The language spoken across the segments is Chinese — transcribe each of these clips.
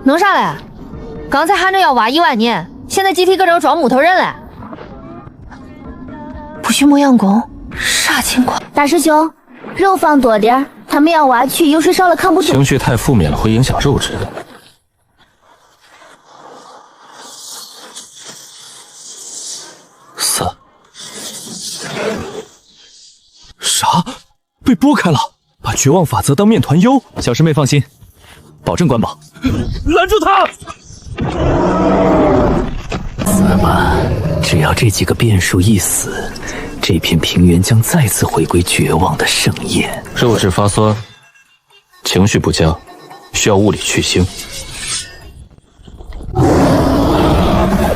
弄啥嘞？刚才喊着要挖1万年，现在集体搁这装木头人嘞。不许磨洋工，啥情况？大师兄，肉放多点，他们要挖去，油水少了扛不住。情绪太负面了，会影响肉质的。4。啥？被拨开了？把绝望法则当面团优？小师妹放心，保证关保。拦住他！怎么？只要这几个变数一死，这片平原将再次回归绝望的盛宴。肉质发酸，情绪不佳，需要物理去腥。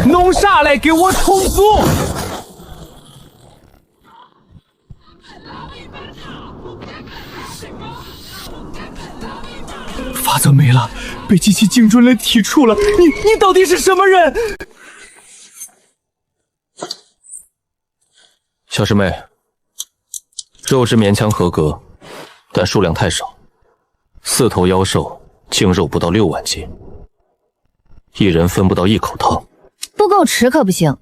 弄啥来？给我重组！法则没了，被机器精准地剔除了。你到底是什么人？小师妹，肉质勉强合格，但数量太少。4头妖兽净肉不到6万斤，一人分不到1口汤。不够吃可不行，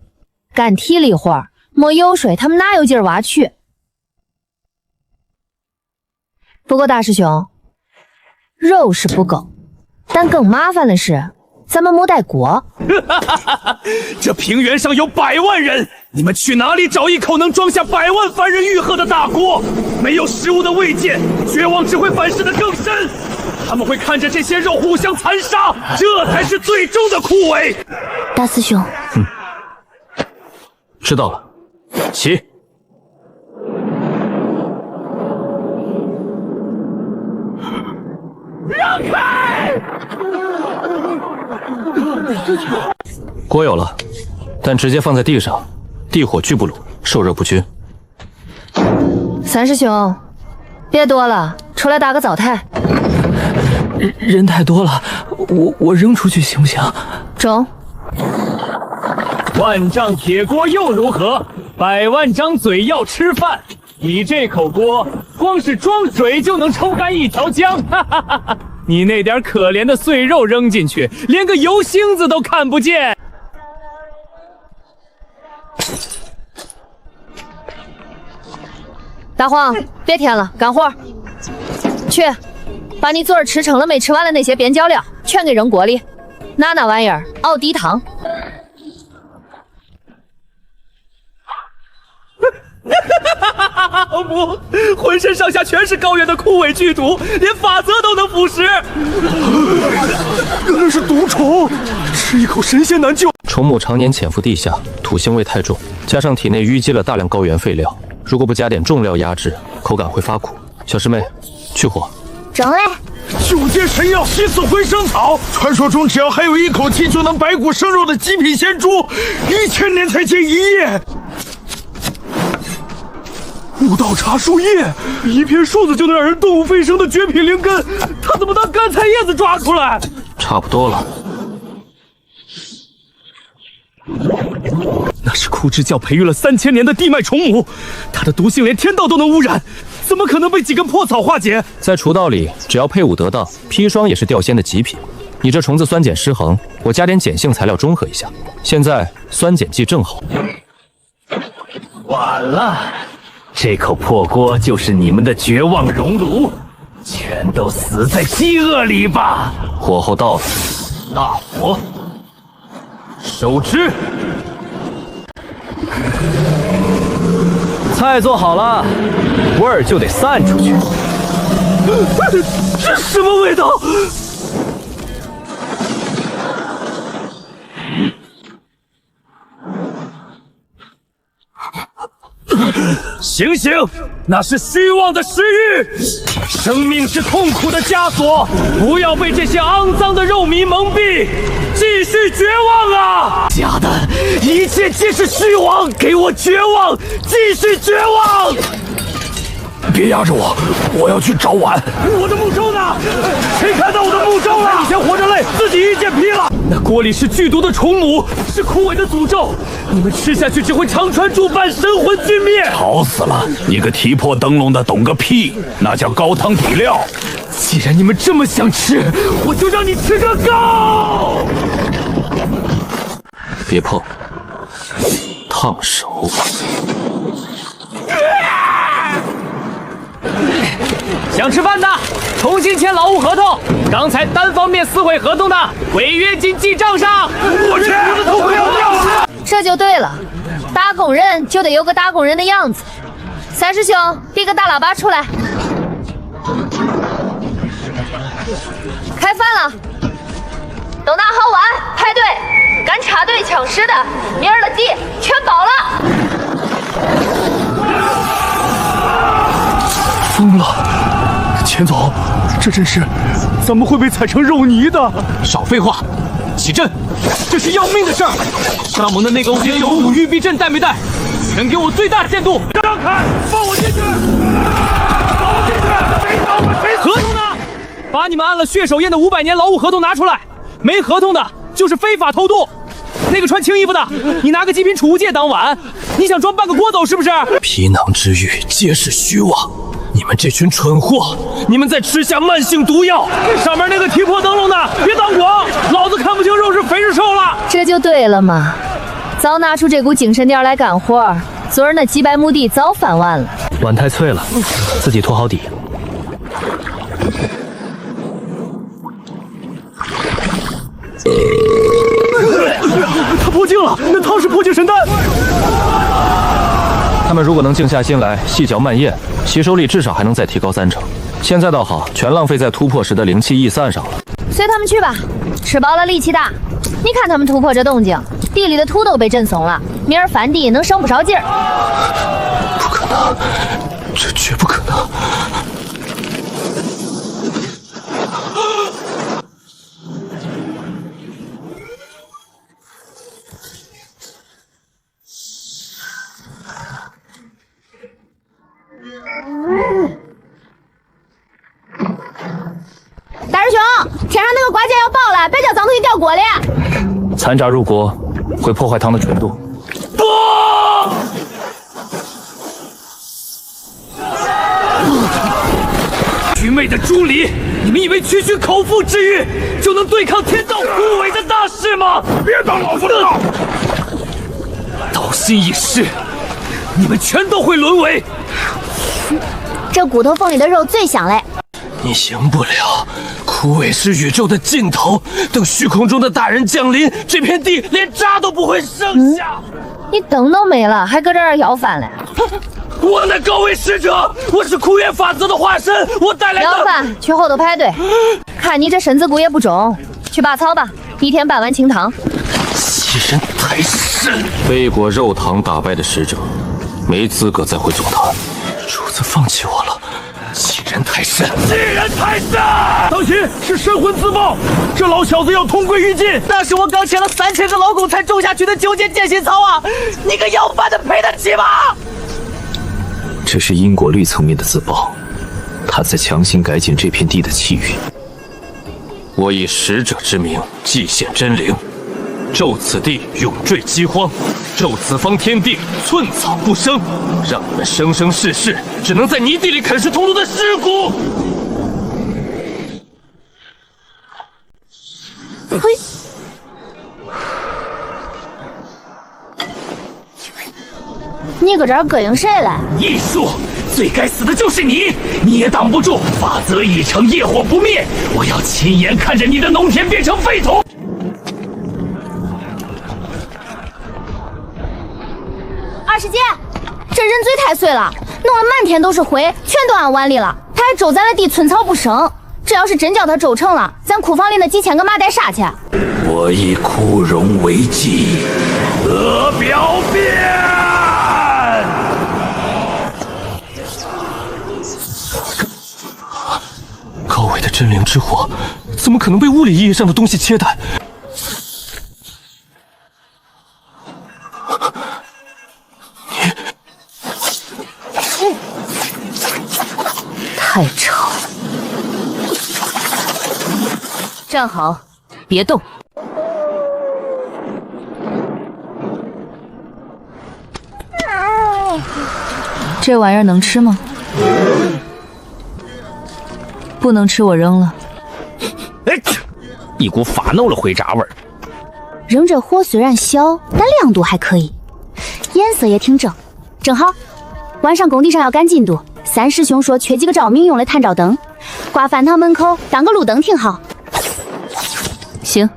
干体力活没油水，他们哪有劲儿挖去？不过大师兄，肉是不够，但更麻烦的是，咱们没带锅。这平原上有100万人，你们去哪里找一口能装下100万凡人玉喝的大锅？没有食物的慰藉，绝望只会反噬得更深。他们会看着这些肉互相残杀，这才是最终的枯萎。大师兄，知道了，起。让开！锅有了，但直接放在地上，地火聚不拢，受热不均。三师兄，别多了，出来搭个灶台。人太多了，我扔出去行不行？中。万丈铁锅又如何？100万张嘴要吃饭，你这口锅光是装水就能抽干一条江，哈哈哈哈！你那点可怜的碎肉扔进去，连个油星子都看不见。大黄，别添了，干活。去，把你昨儿吃撑了没吃完的那些边角料全给扔锅里，拿那玩意儿熬低汤。不，浑身上下全是高原的枯萎剧毒，连法则都能腐蚀。原来是毒虫，吃一口神仙难救。虫母常年潜伏地下，土腥味太重，加上体内淤积了大量高原废料，如果不加点重料压制，口感会发苦。小师妹，去火。中嘞！九阶神药起死回生草，传说中只要还有一口气就能白骨生肉的极品仙珠，1000年才结一叶。悟道茶树叶，一片树子就能让人动物飞升的绝品灵根，他怎么当干菜叶子抓出来？差不多了。那是枯枝教培育了3000年的地脉虫母，它的毒性连天道都能污染，怎么可能被几根破草化解？在厨道里，只要配伍得当，砒霜也是钓仙的极品。你这虫子酸碱失衡，我加点碱性材料中和一下。现在酸碱剂正好。晚了。这口破锅就是你们的绝望熔炉，全都死在饥饿里吧！火候到了，大火，收汁。菜做好了，味儿就得散出去。这什么味道？醒醒，那是虚妄的食欲，生命是痛苦的枷锁，不要被这些肮脏的肉糜蒙蔽，继续绝望啊！假的，一切皆是虚妄，给我绝望，继续绝望！别压着我，我要去找碗。我的木舟呢？谁看到我的木舟了？你先活着累，自己一剑劈了。那锅里是剧毒的虫母，是枯萎的诅咒，你们吃下去只会长川助伴，神魂俱灭。吵死了！你个提破灯笼的懂个屁，那叫高汤底料。既然你们这么想吃，我就让你吃个够！别碰，烫手。想吃饭的，重新签劳务合同。刚才单方面撕毁合同的，违约金记账上。我去，我的头快要掉了！这就对了，打工人就得有个打工人的样子。三师兄，递个大喇叭出来。开饭了，都拿好碗，排队。敢插队抢食的，明儿的地全包了。疯了！钱总，这阵势，咱们会被踩成肉泥的。少废话，起阵！这是要命的事儿！上蒙的那个5.95玉璧阵带没带？全给我最大限度！让开，放我进去！放我进去！合同呢？把你们按了血手宴的500年劳务合同拿出来！没合同的就是非法偷渡。那个穿青衣服的，你拿个极品储物戒当碗，你想装半个锅走是不是？皮囊之欲，皆是虚妄。你们这群蠢货，你们在吃下慢性毒药！上面那个提破灯笼的，别当光，老子看不清肉是肥是瘦了。这就对了嘛，早拿出这股精神点来干活，昨儿那几百亩地早翻完了。碗太脆了，自己拖好底。他破镜了，那汤是破镜神丹。他们如果能静下心来细嚼慢咽，吸收力至少还能再提高3成。现在倒好，全浪费在突破时的灵气逸散上了。随他们去吧，吃饱了力气大。你看他们突破这动静，地里的土都被震松了，明儿翻地能省不少劲儿。不可能，这绝不可能！大师兄，天上那个挂件要爆了，别叫脏东西掉锅里。残渣入锅会破坏汤的纯度。不！愚昧的猪梨，你们以为区区口腹之欲就能对抗天道枯萎的大势吗？别当老夫的道！道心已逝，你们全都会沦为。这骨头缝里的肉最香嘞。你行不了，枯萎是宇宙的尽头。等虚空中的大人降临，这片地连渣都不会剩下。你灯都没了，还搁这儿要饭嘞？我乃高位使者，我是枯元法则的化身，我带来的。要饭去后头排队。看你这身子骨也不重，去拔草吧，一天半碗清汤。欺人太甚！背过肉堂打败的使者，没资格再回总坛。主子放弃我了。欺人太甚！欺人太甚！当心是神魂自爆，这老小子要同归于尽。那是我刚签了3000个劳工才种下去的9间剑心草啊！你个要饭的赔得起吗？这是因果律层面的自爆，他在强行改紧这片地的气运。我以使者之名祭献真灵，咒此地永坠饥荒，咒此方天地寸草不生，让你们生生世世只能在泥地里啃食同族的尸骨。嘿，你搁这儿膈应谁嘞？艺术，最该死的就是你，你也挡不住。法则已成，业火不灭，我要亲眼看着你的农田变成废土。20姐，这人嘴太碎了，弄了满天都是灰，全都按碗里了。他还咒咱的地寸草不生，这要是真叫他咒成了，咱库房里那几千个麻袋啥去？我以枯荣为祭，得表变。高伟的真灵之火，怎么可能被物理意义上的东西切断？太吵了，站好，别动。这玩意儿能吃吗？不能吃我扔了。哎，一股发脓的灰渣味儿。扔这火虽然小，但亮度还可以，颜色也挺正，正好。晚上工地上要赶进度，三师兄说缺几个照明用的探照灯，挂饭堂门口当个路灯挺好。行。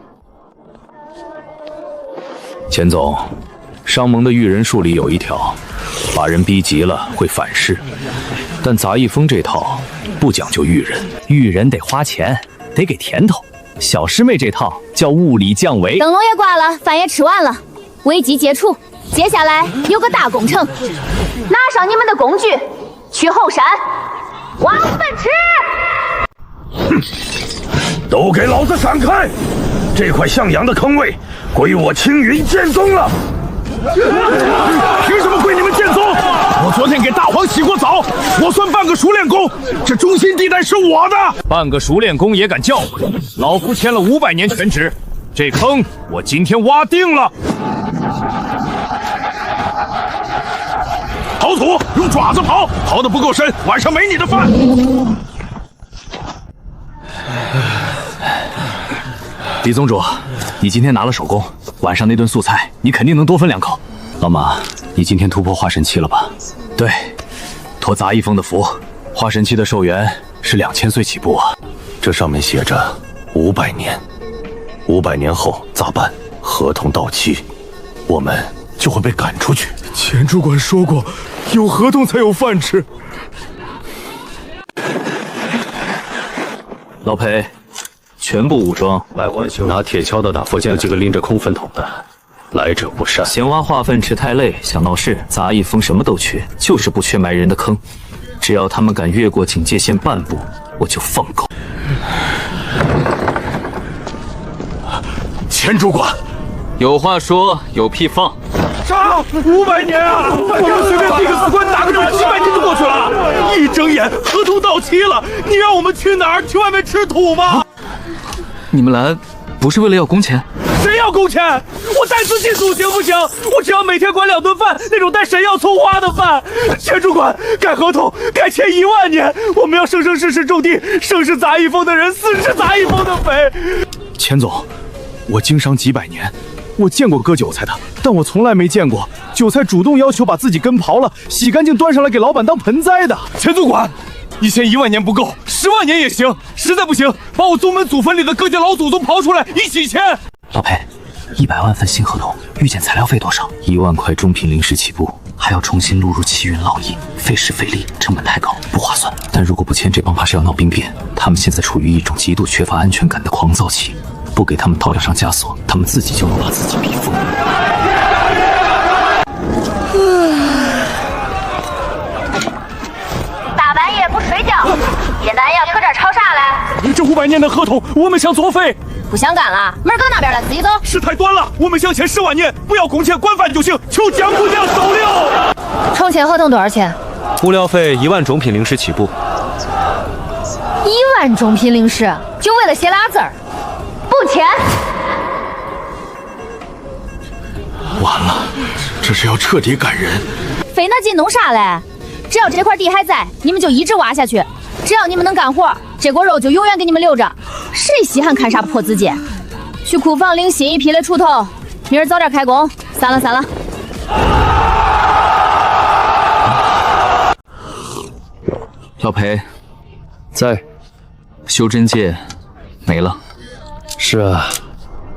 钱总，商盟的育人术里有一条，把人逼急了会反噬，但杂役风这套不讲究育人，育人得花钱，得给甜头。小师妹这套叫物理降维。灯笼也挂了，饭也吃完了，危机解除。接下来有个大工程，拿上你们的工具，去后山挖粪池。都给老子闪开！这块向阳的坑位归我青云剑宗了。凭什么归你们剑宗？我昨天给大黄洗过澡，我算半个熟练工，这中心地带是我的。半个熟练工也敢叫唤？老夫签了500年全职，这坑我今天挖定了。刨土用爪子刨，刨得不够深，晚上没你的饭。李宗主，你今天拿了首功，晚上那顿素菜你肯定能多分2口。老马，你今天突破化神期了吧？对，托杂役风的福，化神期的寿元是2000岁起步啊。这上面写着500年，500年后咋办？合同到期，我们就会被赶出去。钱主管说过，有合同才有饭吃。老裴，全部武装，拿铁锹的、打佛剑的，几个拎着空粪桶的，来者不善。嫌挖化粪池太累，想闹事，杂役风什么都缺，就是不缺埋人的坑。只要他们敢越过警戒线半步，我就放狗。钱主管，有话说，有屁放。杀500年啊！我们随便递个司官打个准，几百年就过去了。一睁眼，合同到期了，你让我们去哪儿？去外面吃土吗？你们来不是为了要工钱？谁要工钱？我带资进组行不行？我只要每天管2顿饭，那种带神药葱花的饭。钱主管，改合同，改签1万年，我们要生生世世种地，生是杂役风的人，死是杂役风的肥。钱总，我经商几百年。我见过割韭菜的，但我从来没见过韭菜主动要求把自己根刨了，洗干净端上来给老板当盆栽的。钱总管，一签1万年不够，10万年也行，实在不行，把我宗门祖坟里的各界老祖宗刨出来一起签。老裴，100万份新合同，预检材料费多少？1万块中品灵石起步，还要重新录入7云烙印，费时费力，成本太高，不划算。但如果不签，这帮怕是要闹兵变。他们现在处于一种极度缺乏安全感的狂躁期。不给他们套上枷锁，他们自己就能把自己逼疯。大半夜不睡觉，叶丹要搁这儿吵啥嘞？这500年的合同，我们想作废。不想干了，门搁那边了，自己走。事太端了，我们想签10万年，不要工钱，管饭就行，求江姑娘收留。重签合同多少钱？物料费1万种品灵石起步。1万种品灵石，就为了写俩字儿？不签。完了，这是要彻底赶人。费那劲弄啥嘞？只要这块地还在，你们就一直挖下去。只要你们能干活，这锅肉就永远给你们留着。谁稀罕看啥破字界？去库房领新一批的锄头，明儿早点开工。散了散了。老裴，在。修真界没了。是啊，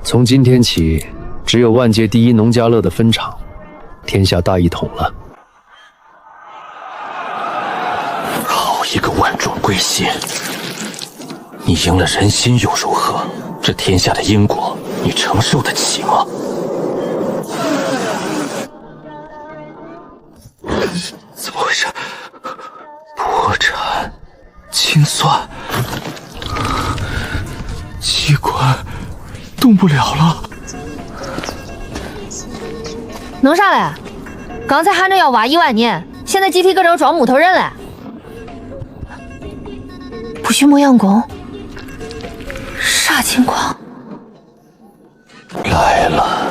从今天起，只有万界第一农家乐的分厂，天下大一统了。好一个万种归心！你赢了人心又如何？这天下的因果，你承受得起吗？怎么回事？破产，清算。机关动不了了，弄啥嘞？刚才喊着要挖1万年，现在集体搁这装木头人嘞。不许磨洋工，啥情况？来了，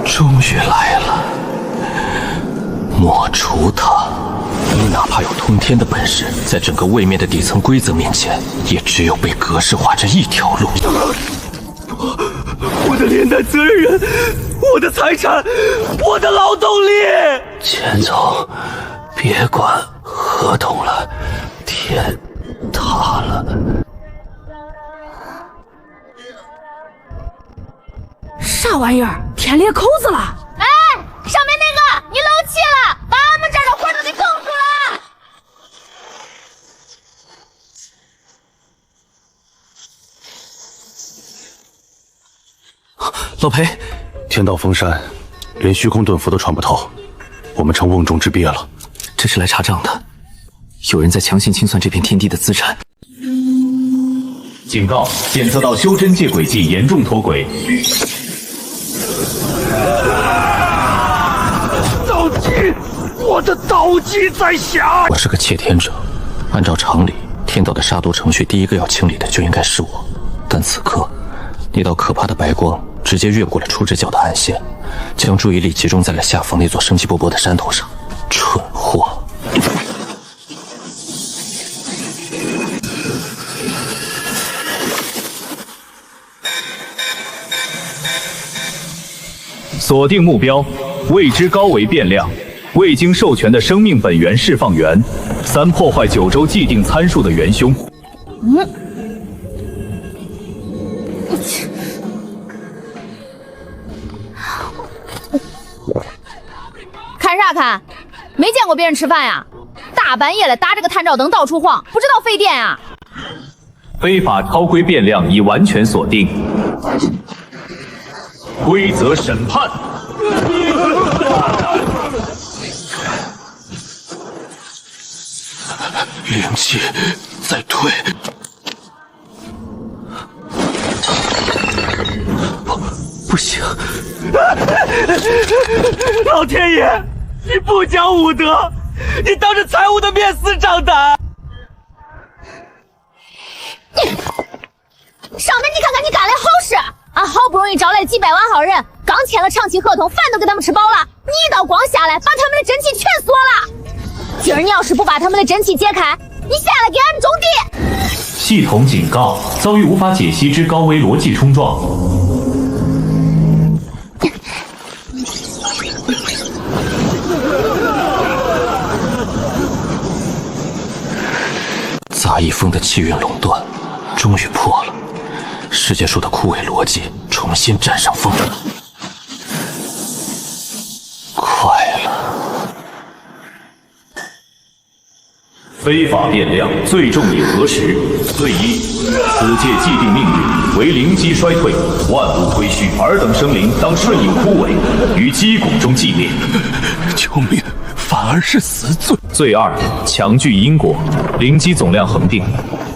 终于来了！抹除他。你哪怕有通天的本事，在整个位面的底层规则面前，也只有被格式化这一条路。我的连带责任人，我的财产，我的劳动力。钱总，别管合同了，天塌了。啥玩意儿？天裂扣子了！哎，上面那个，你漏气了，把俺们这儿的活都给冻住了。老裴，天道封山，连虚空遁符都穿不透，我们成瓮中之鳖了。这是来查账的，有人在强行清算这片天地的资产。警告：检测到修真界轨迹严重脱轨。道基，我的道基在下。我是个窃天者，按照常理，天道的杀毒程序第一个要清理的就应该是我。但此刻，那道可怕的白光直接越过了出之角的暗线，将注意力集中在了下方那座生机勃勃的山头上。蠢货！锁定目标，未知高维变量，未经授权的生命本源释放源，3破坏9州既定参数的元凶。看啥看？没见过别人吃饭呀？大半夜的打着个探照灯到处晃，不知道费电呀？非法超规变量已完全锁定，规则审判。灵气在退，不行！老天爷，你不讲武德，你当着财务的面死张胆！上面你看看你干的好事，俺好不容易招来几百万号人，刚签了长期合同，饭都给他们吃饱了，你一道光下来，把他们的真气全锁了。今儿你要是不把他们的真气解开，你下来给俺们种地。系统警告：遭遇无法解析之高维逻辑冲撞。杂役风的气运垄断终于破了，世界树的枯萎逻辑重新占上风了。快了！非法变量最重以何时？罪一：此界既定命运为灵机衰退，万物归虚，尔等生灵当顺应枯萎，于击鼓中寂灭。救命！反而是死罪。罪二：强拒因果，灵机总量恒定，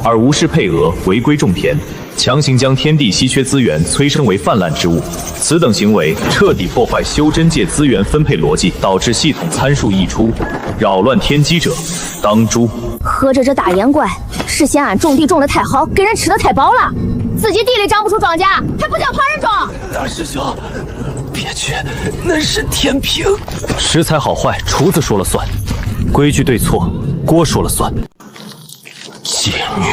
而无视配额，违规种田，强行将天地稀缺资源催生为泛滥之物。此等行为彻底破坏修真界资源分配逻辑，导致系统参数溢出，扰乱天机者，当诛。合着这大眼怪是嫌俺种地种的太好，给人吃的太饱了，自己地里长不出庄稼，还不叫旁人种。大师兄，别去，那是天平。食材好坏，厨子说了算；规矩对错，锅说了算。贱女！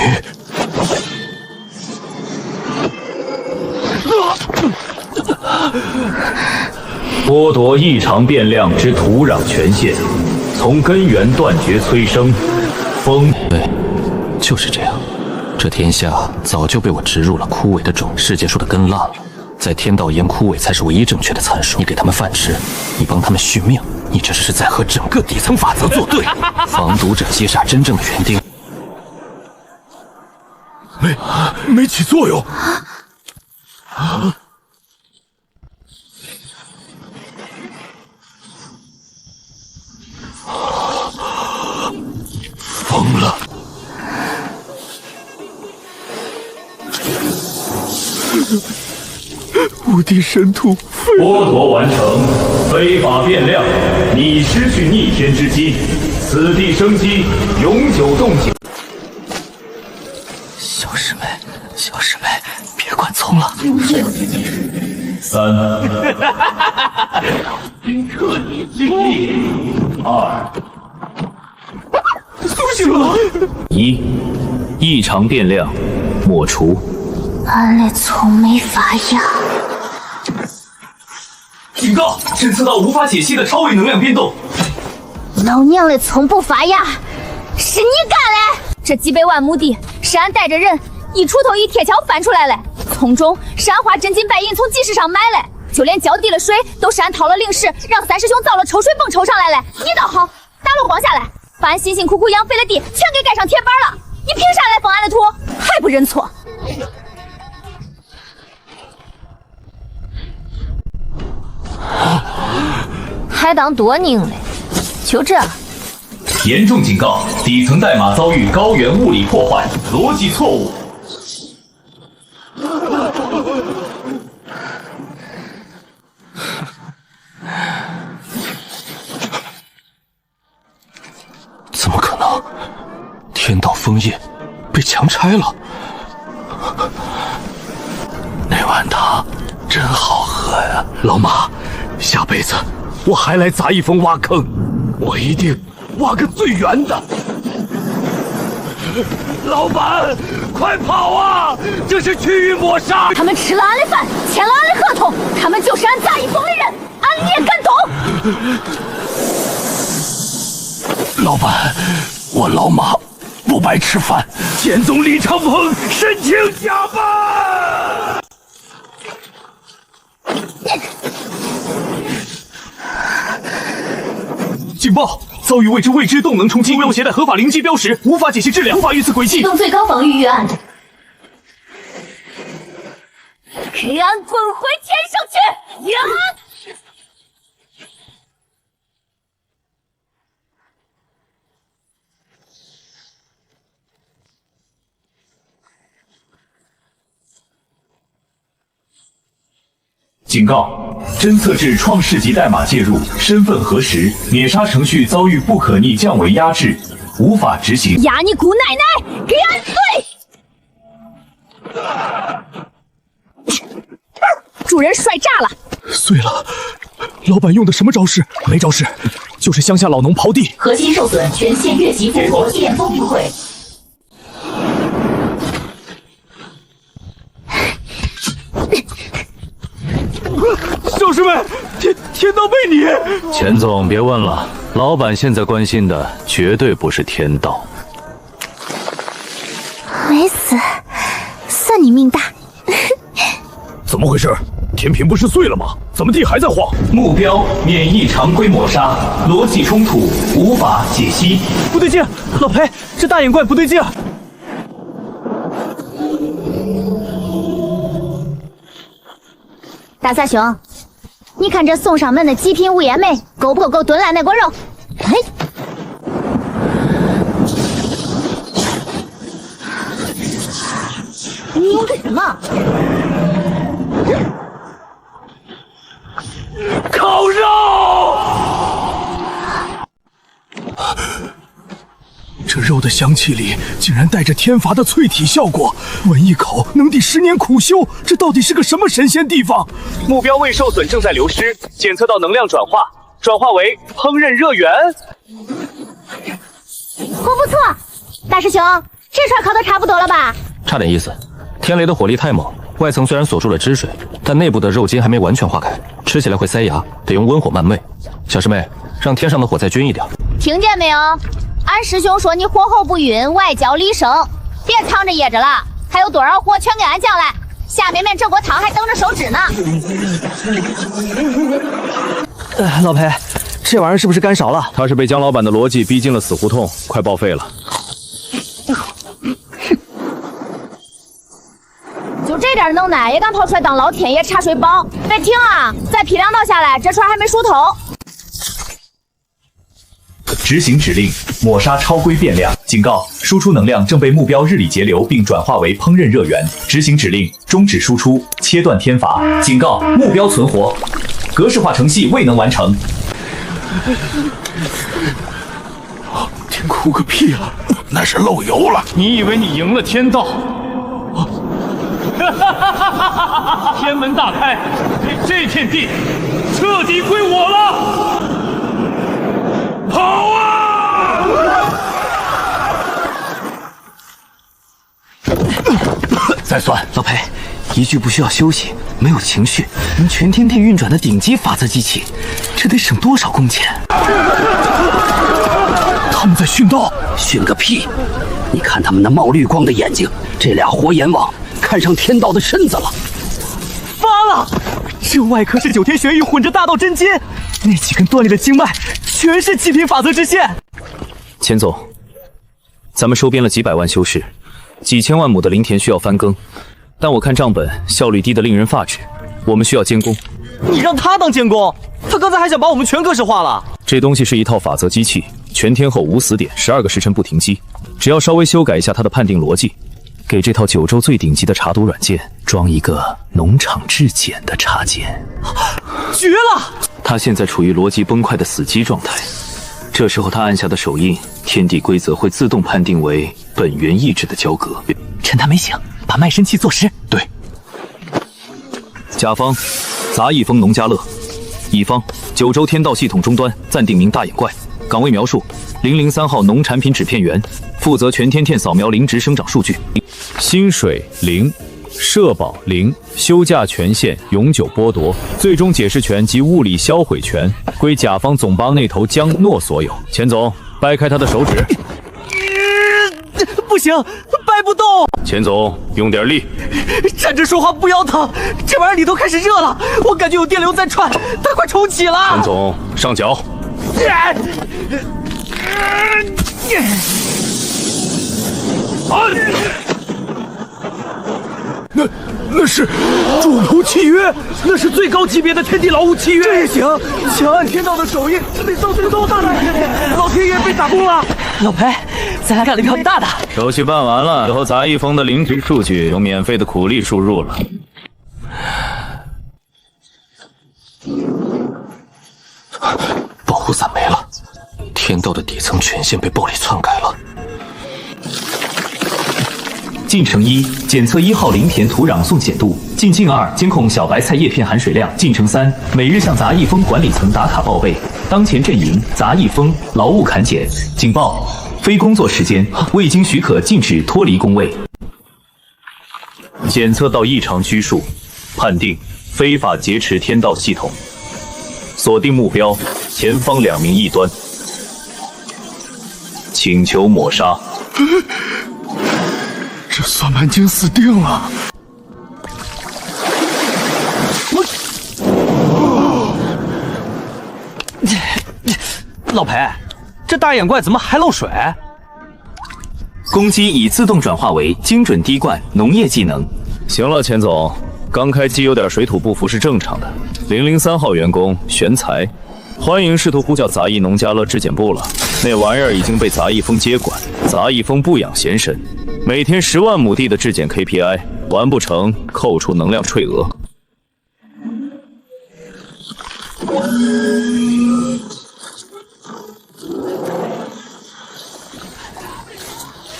剥夺异常变量之土壤权限，从根源断绝催生。风对，就是这样。这天下早就被我植入了枯萎的种，世界树的根烂了。在天道言枯萎才是唯一正确的参数。你给他们饭吃，你帮他们续命，你这是在和整个底层法则作对。防毒者击杀真正的园丁，没起作用。疯了！无敌神土剥夺完成，非法变量，你失去逆天之机，此地生机永久冻结。小师妹，小师妹，别管葱了。3、2、异常变量，抹除。俺嘞从没发芽。警告！侦测到无法解析的超位能量变动。老娘嘞从不发芽，是你干嘞！这几百万亩地是俺带着人一锄头一铁锹翻出来嘞，从中是俺花真金白银从集市上买嘞，就连浇地的水都是俺掏了零食让三师兄造了抽水泵抽上来嘞。你倒好，打了光下来，把俺辛辛苦苦养肥的地全给盖上铁板了，你凭啥来封俺的土？还不认错？还当多拧嘞？就这。严重警告！底层代码遭遇高原物理破坏，逻辑错误。怎么可能？天道封印被强拆了。那碗汤真好喝呀，老马，下辈子我还来砸一峰挖坑，我一定挖个最圆的。老板，快跑啊！这是区域抹杀！他们吃了俺的饭，签了俺的合同，他们就是俺砸一峰的人，俺也敢动！老板，我老马不白吃饭。剑宗李长鹏申请加班。警报！遭遇未知动能冲击，无用携带合法灵机标识，无法解析质量，无法预测轨迹。启动最高防御预案。给俺滚回天上去！呀！警告！侦测至创世级代码介入，身份核实，灭杀程序遭遇不可逆降维压制，无法执行。呀你姑奶奶！给俺碎！主人摔炸了！碎了！老板用的什么招式？没招式，就是乡下老农刨地。核心受损，全线越级复活，电风不会。教师们，天道被你！钱总，别问了，老板现在关心的绝对不是天道。没死，算你命大。怎么回事？天平不是碎了吗？怎么地还在晃？目标免疫常规抹杀，逻辑冲突，无法解析。不对劲，老裴，这大眼怪不对劲。大萨兄，你看这送上门的极品无烟梅，够不够炖烂那锅肉？哎，你用的什么？烤肉！这肉的香气里竟然带着天罚的淬体效果，闻一口能抵10年苦修，这到底是个什么神仙地方？目标未受损，正在流失，检测到能量转化，转化为烹饪热源。火不错，大师兄，这串烤的差不多了吧？差点意思。天雷的火力太猛，外层虽然锁住了汁水，但内部的肉筋还没完全化开，吃起来会塞牙，得用温火慢煨。小师妹，让天上的火再均一点。听见没有？俺师兄说你火候不匀，外焦里生，别藏着掖着了。还有多少货全给俺讲来，下面这锅汤还等着收汁呢。老裴，这玩意儿是不是干勺了？他是被姜老板的逻辑逼进了死胡同，快报废了。就这点能耐也敢跑出来当老天爷查水包？别停啊！再劈2刀下来，这船还没熟透。执行指令，抹杀超规变量。警告：输出能量正被目标日理节流，并转化为烹饪热源。执行指令，终止输出，切断天罚。警告：目标存活，格式化程序未能完成。天哭个屁啊！那是漏油了。你以为你赢了天道？天门大开，这片地彻底归我了！跑啊！再算。老裴，一句不需要休息，没有情绪，能全天地运转的顶级法则机器，这得省多少工钱？他们在殉道，殉个屁！你看他们那冒绿光的眼睛，这俩活阎王看上天道的身子了。发了！这外壳是9天玄玉混着大道真经，那几根断裂的经脉全是极品法则之线。钱总，咱们收编了几百万修士，几千万亩的林田需要翻耕，但我看账本效率低得令人发指，我们需要监工。你让他当监工，他刚才还想把我们全格式化了。这东西是一套法则机器，全天候无死点，12个时辰不停机，只要稍微修改一下它的判定逻辑，给这套9州最顶级的查毒软件装一个农场质检的插件，绝了！它现在处于逻辑崩溃的死机状态，这时候他按下的手印，天地规则会自动判定为本源意志的交割。趁他没醒，把卖身契坐实。对。甲方，杂役风农家乐；乙方，9州天道系统终端暂定名大眼怪。岗位描述：003号农产品纸片园，负责全天扫描灵植生长数据。薪水0，社保0，休假权限永久剥夺，最终解释权及物理销毁权归甲方总帮那头江诺所有。钱总，掰开他的手指。不行，掰不动。钱总，用点力。站着说话不腰疼，这玩意儿里头开始热了，我感觉有电流在窜，它快重启了。钱总，上脚。那是主仆契约，那是最高级别的天地劳务契约。这也行，强按天道的手印，这得造成多大的改变？老天爷被打工了。老裴，咱俩干了一票大的。手续办完了，以后杂役风的灵植数据有免费的苦力输入了。保护伞没了，天道的底层权限被暴力篡改了。进程1，检测1号林田土壤送碱度；进程2，监控小白菜叶片含水量；进程3，每日向杂役风管理层打卡报备。当前阵营：杂役风劳务砍减。警报：非工作时间，未经许可禁止脱离工位。检测到异常拘束，判定非法劫持天道系统。锁定目标：前方2名异端。请求抹杀。这算盘精死定了！老裴，这大眼怪怎么还漏水？攻击已自动转化为精准滴灌农业技能。行了，钱总，刚开机有点水土不服是正常的。003号员工玄才，欢迎试图呼叫杂役农家乐质检部了。那玩意儿已经被杂役风接管，杂役风不养闲神，每天10万亩地的质检 KPI， 完不成扣除能量税额。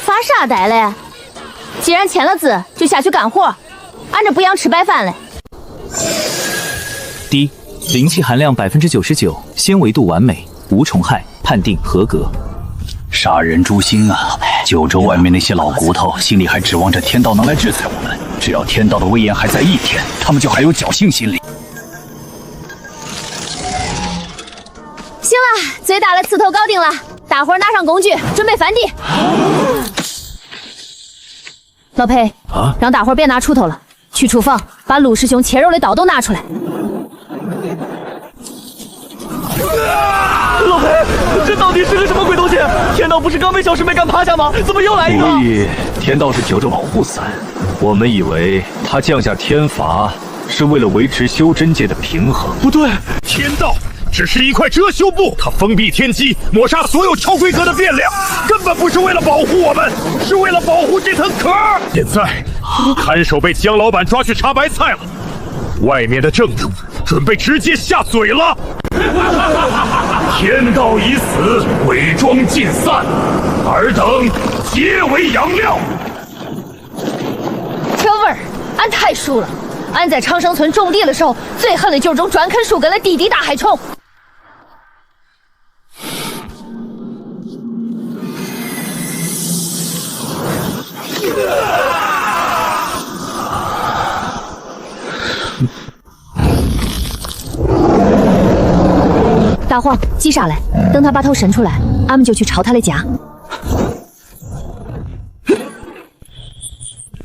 发啥呆嘞？既然签了字，就下去干活，俺这不养吃白饭嘞。D， 灵气含量99%，纤维度完美，无虫害，判定合格。杀人诛心啊！9州外面那些老骨头心里还指望着天道能来制裁我们，只要天道的威严还在一天，他们就还有侥幸心理。行了，最大的刺头搞定了，大伙儿拿上工具，准备翻地。老裴，让大伙儿别拿锄头了，去厨房把陆师兄切肉的刀都拿出来。老裴，这到底是个什么鬼东西？天道不是刚被小师妹干趴下吗？怎么又来一个？所以天道是9州保护伞，我们以为他降下天罚是为了维持修真界的平衡。不对，天道只是一块遮羞布，它封闭天机，抹杀所有超规格的变量，根本不是为了保护我们，是为了保护这层壳。现在看守被江老板抓去查白菜了，外面的正主准备直接下嘴了。天道已死，伪装尽散，尔等皆为养料。这味儿，俺太熟了。俺在长生村种地的时候，最恨的就是种专啃树根的地底大害虫。大黄击杀来，等他把头伸出来，俺们就去抄他的家。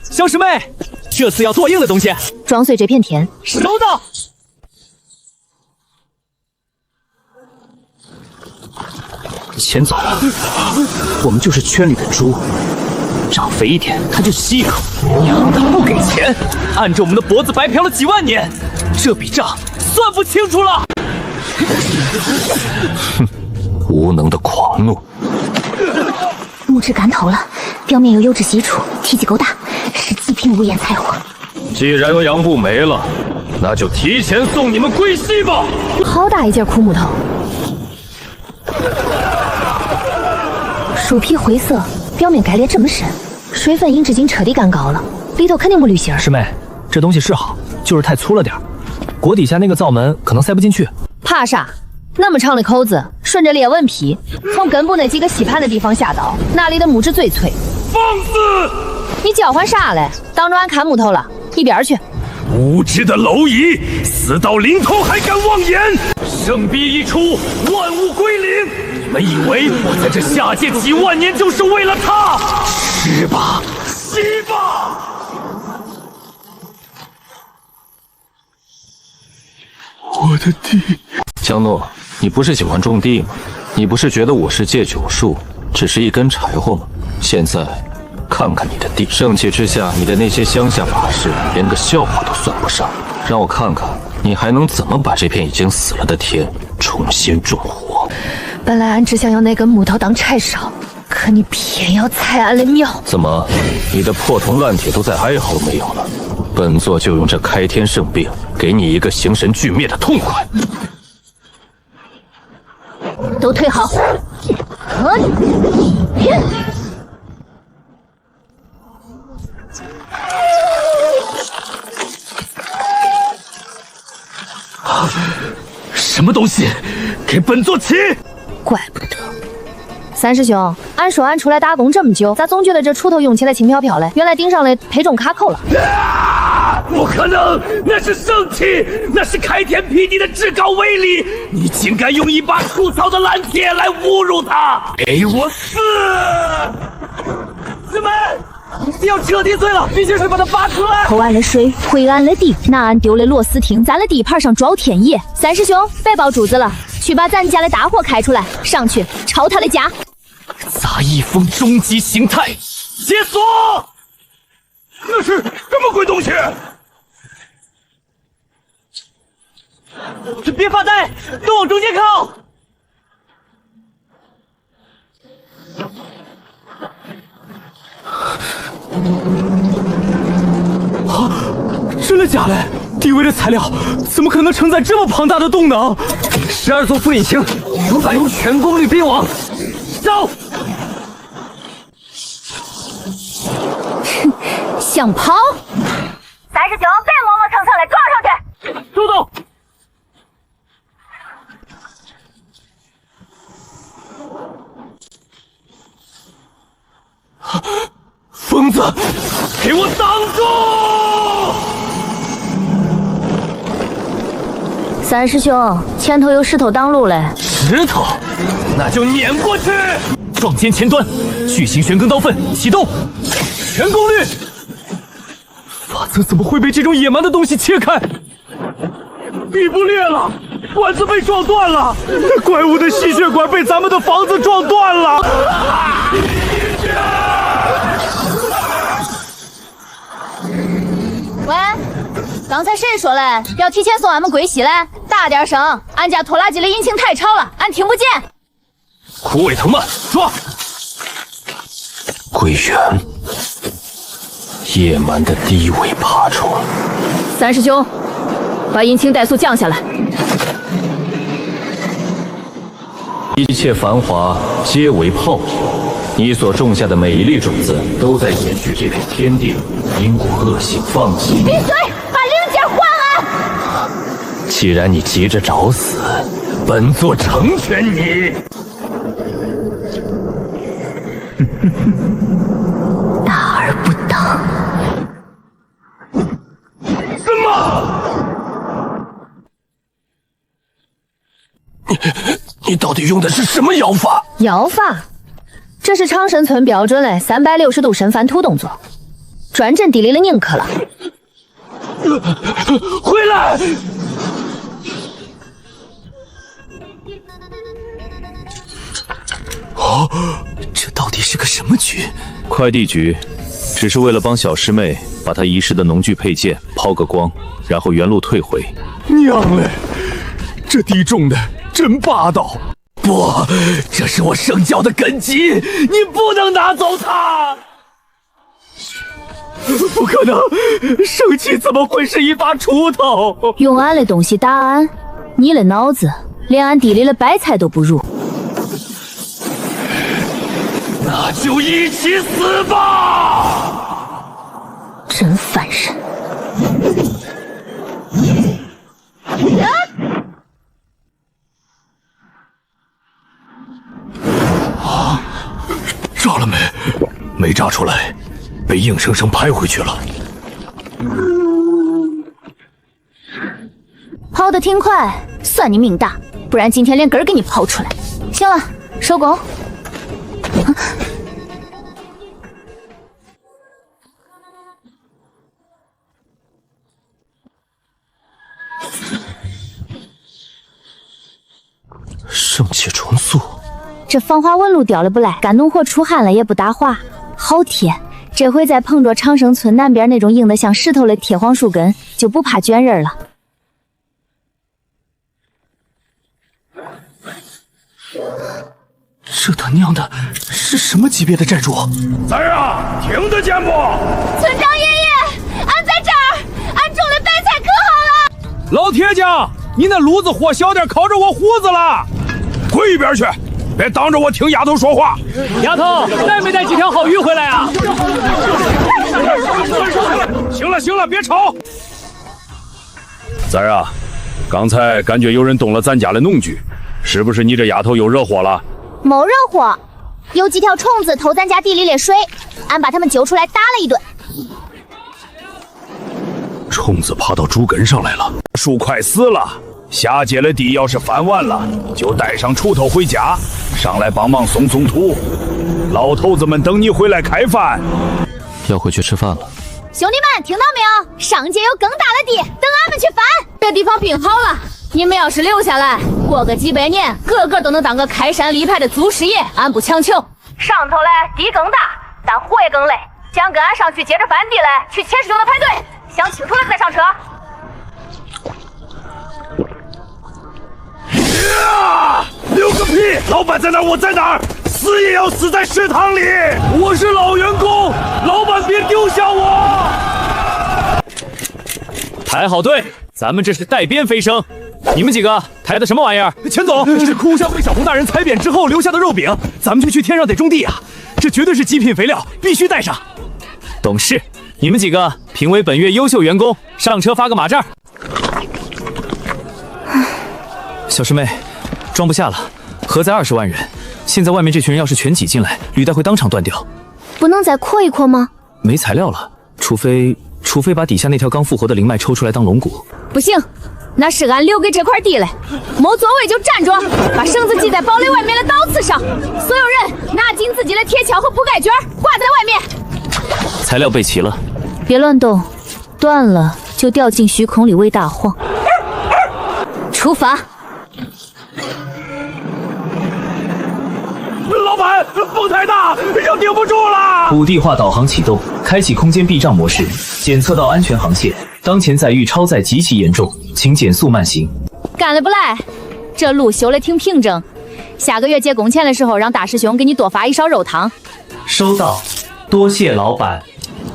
小师妹，这次要做硬的东西。撞碎这片天，收到。钱走了，我们就是圈里的猪，长肥一点他就吸一口，娘的不给钱，按着我们的脖子白嫖了几万年，这笔账算不清楚了。哼，无能的狂怒。木质干透了，表面有油脂析出，体积够大，是极品无烟柴火。既然杨部没了，那就提前送你们归西吧。好大一截枯木头，树皮灰色，表面钙裂这么深，水分印质经彻底干高了，里头肯定没滤芯儿。师妹，这东西是好，就是太粗了点，锅底下那个灶门可能塞不进去。怕啥？那么长的口子，顺着裂纹皮，从根部那几个吸盘的地方下刀，那里的木质最脆。放肆！你叫唤啥嘞？当着俺砍木头了，一边去！无知的蝼蚁，死到临头还敢妄言！圣币一出，万物归零。你们以为我在这下界几万年就是为了他？吃吧，吸吧！我的地。江诺，你不是喜欢种地吗？你不是觉得我是戒酒术，只是一根柴火吗？现在看看你的地，盛气之下，你的那些乡下法事连个笑话都算不上。让我看看你还能怎么把这片已经死了的田重新种活。本来俺只想要那根木头当柴烧，可你偏要踩俺的苗。怎么，你的破铜烂铁都在哀嚎没有了？本座就用这开天圣病，给你一个形神俱灭的痛快。都退好。什么东西？给本座起！怪不得。三师兄，俺说俺出来打工这么久，咋总觉得这锄头用起来轻飘飘嘞？原来顶上的配重卡扣了。不可能，那是圣器，那是开天辟地的至高威力！你竟敢用一把粗糙的烂铁来侮辱它！给我死！师妹，你要彻底醉了，必须是把它拔出来！偷俺的水，毁俺的地，拿俺丢的螺丝钉咱的地盘上招天野。三师兄，别抱珠子了，去把咱家的大火开出来，上去抄他的家。杂役风终极形态，解锁！那是什么鬼东西？别发呆，都往中间靠！啊，真的假的？低微的材料怎么可能承载这么庞大的动能？12座复引擎无法用全功率编网，走！想跑？三师兄，别磨磨蹭蹭的，撞上去！收到。疯子，给我挡住！三师兄，前头有石头挡路嘞。石头，那就碾过去！撞尖前端，巨型旋耕刀锋启动，全功率！法则怎么会被这种野蛮的东西切开？壁部裂了，管子被撞断了，怪物的吸血管被咱们的房子撞断了。喂，刚才谁说嘞？要提前送俺们归西嘞？大点声，俺家拖拉机的引擎太吵了，俺听不见。枯萎藤蔓，抓！归元，野蛮的低尾爬虫。三师兄，把引擎怠速降下来。一切繁华皆为泡影。你所种下的每一粒种子，都在延续这片天地因果恶性放弃。闭嘴！把零件还俺！既然你急着找死，本座成全你。大而不当。什么？你到底用的是什么妖法？妖法，这是长生村标准的360度神翻土动作，转正地里的宁可了。回来！哦，这到底是个什么局？快递局，只是为了帮小师妹把她遗失的农具配件抛个光，然后原路退回。娘嘞，这地种的真霸道！不，这是我圣教的根基，你不能拿走它！不可能，圣器怎么会是一把锄头？用俺的东西打俺，你的脑子连俺地里的白菜都不如。那就一起死吧！真烦人！炸了没？没炸出来，被硬生生拍回去了。跑得挺快，算你命大，不然今天连根儿给你刨出来。行了，收工。圣器重塑，这防滑纹路掉了不赖，干农活出汗了也不打滑，好贴。这回再碰着长生村南边那种硬得像石头的铁黄树根，就不怕卷人了。这他娘的是什么级别的债主？咱啊，听得见不？村长爷爷，俺在这儿，俺种的白菜可好了。老铁家，你那炉子火小点，烤着我胡子了。滚一边去！别当着我听丫头说话。丫头，带没带几条好鱼回来啊？行了行了，别吵。咱儿啊，刚才感觉有人动了咱家的农具，是不是你这丫头又惹祸了？没惹祸，有几条虫子偷咱家地里的水，俺把它们揪出来打了一顿。虫子爬到竹根上来了，树快死了。下界的地要是翻完了，就带上锄头回家，上来帮忙松松土。老头子们等你回来开饭。要回去吃饭了。兄弟们，听到没有？上界有更大的地，等俺们去翻。这地方病好了，你们要是留下来，过个几百年，个个都能当个开山立派的祖师爷。俺不强求。上头来地更大，但活也更累。想跟俺上去接着翻地来，去前师兄的排队。想清楚了再上车。留个屁！老板在哪儿，我在哪儿，死也要死在食堂里。我是老员工，老板别丢下我。排好队，咱们这是带鞭飞升。你们几个抬的什么玩意儿？钱总，这是哭乡被小红大人踩扁之后留下的肉饼，咱们就去天上得种地啊！这绝对是极品肥料，必须带上。懂事。你们几个评为本月优秀员工，上车发个马扎。小师妹，装不下了，何在20万人？现在外面这群人要是全挤进来，履带会当场断掉。不能再扩一扩吗？没材料了，除非把底下那条刚复活的灵脉抽出来当龙骨。不行，那是俺留给这块地嘞。没座位就站着，把绳子系在堡垒外面的倒刺上。所有人拿紧自己的铁锹和铺盖卷，挂在外面。材料备齐了，别乱动，断了就掉进虚空里喂大黄。出发。老板，风太大，要顶不住了。土地化导航启动，开启空间避障模式，检测到安全航线。当前载誉超载极其严重，请减速慢行。干了不赖，这路修得挺平整。下个月结工钱的时候，让大师兄给你多发一勺肉汤。收到，多谢老板。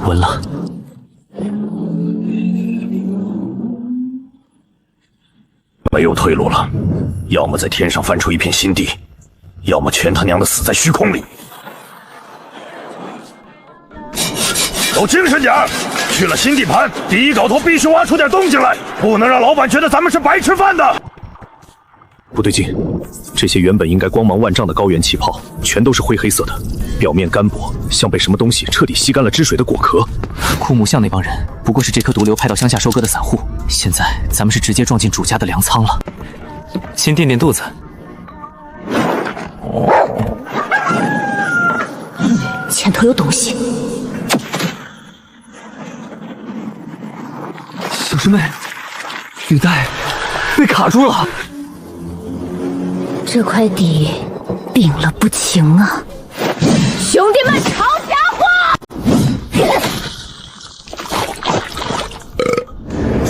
稳了。没有退路了，要么在天上翻出一片新地，要么全他娘的死在虚空里。都精神点儿！去了新地盘，第一镐头必须挖出点动静来，不能让老板觉得咱们是白吃饭的。不对劲，这些原本应该光芒万丈的高原气泡，全都是灰黑色的，表面干薄，像被什么东西彻底吸干了汁水的果壳。枯木巷那帮人不过是这颗毒瘤派到乡下收割的散户，现在咱们是直接撞进主家的粮仓了。先垫垫肚子。前头有东西。小师妹，履带被卡住了。这块地冰了不轻啊！兄弟们，抄家伙！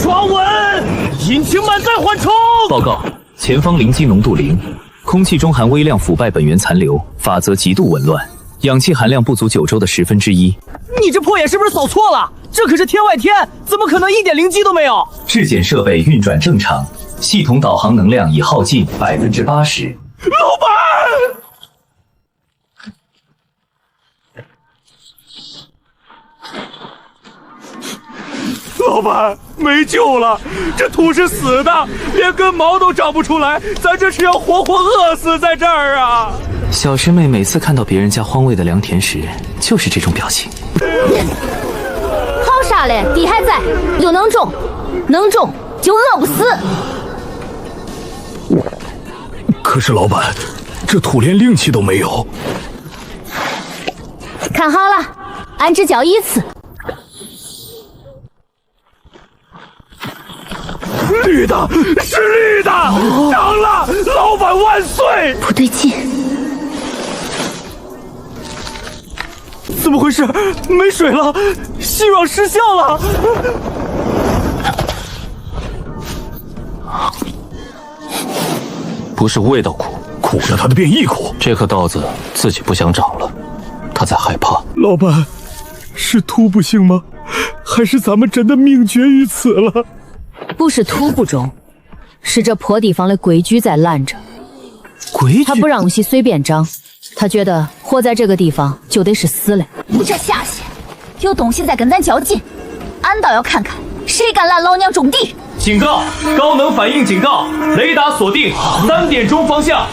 抓稳，引擎满载缓冲。报告，前方灵机浓度0，空气中含微量腐败本源残留，法则极度紊乱，氧气含量不足9周的1/10。你这破眼是不是扫错了？这可是天外天，怎么可能一点灵机都没有？质检设备运转正常，系统导航能量已耗尽80%。老板！老板，没救了！这土是死的，连根毛都长不出来，咱这是要活活饿死在这儿啊！小师妹每次看到别人家荒废的良田时，就是这种表情。好傻嘞，地还在，又能种，能种就饿不死。可是老板，这土连灵气都没有。看好了，俺只教一次。绿的，是绿的，长了！老板万岁！不对劲，怎么回事？没水了，细软失效了。不是味道苦，苦是他的变异苦。这颗稻子自己不想长了，他在害怕。老板，是秃不行吗？还是咱们真的命绝于此了？不是秃不中，是这破地方的规矩在拦着。规矩？他不让西随便长，他觉得活在这个地方就得是死嘞。这下去，有东西在跟咱较劲，俺倒要看看谁敢拦老娘种地！警告！高能反应警告！雷达锁定3点钟方向。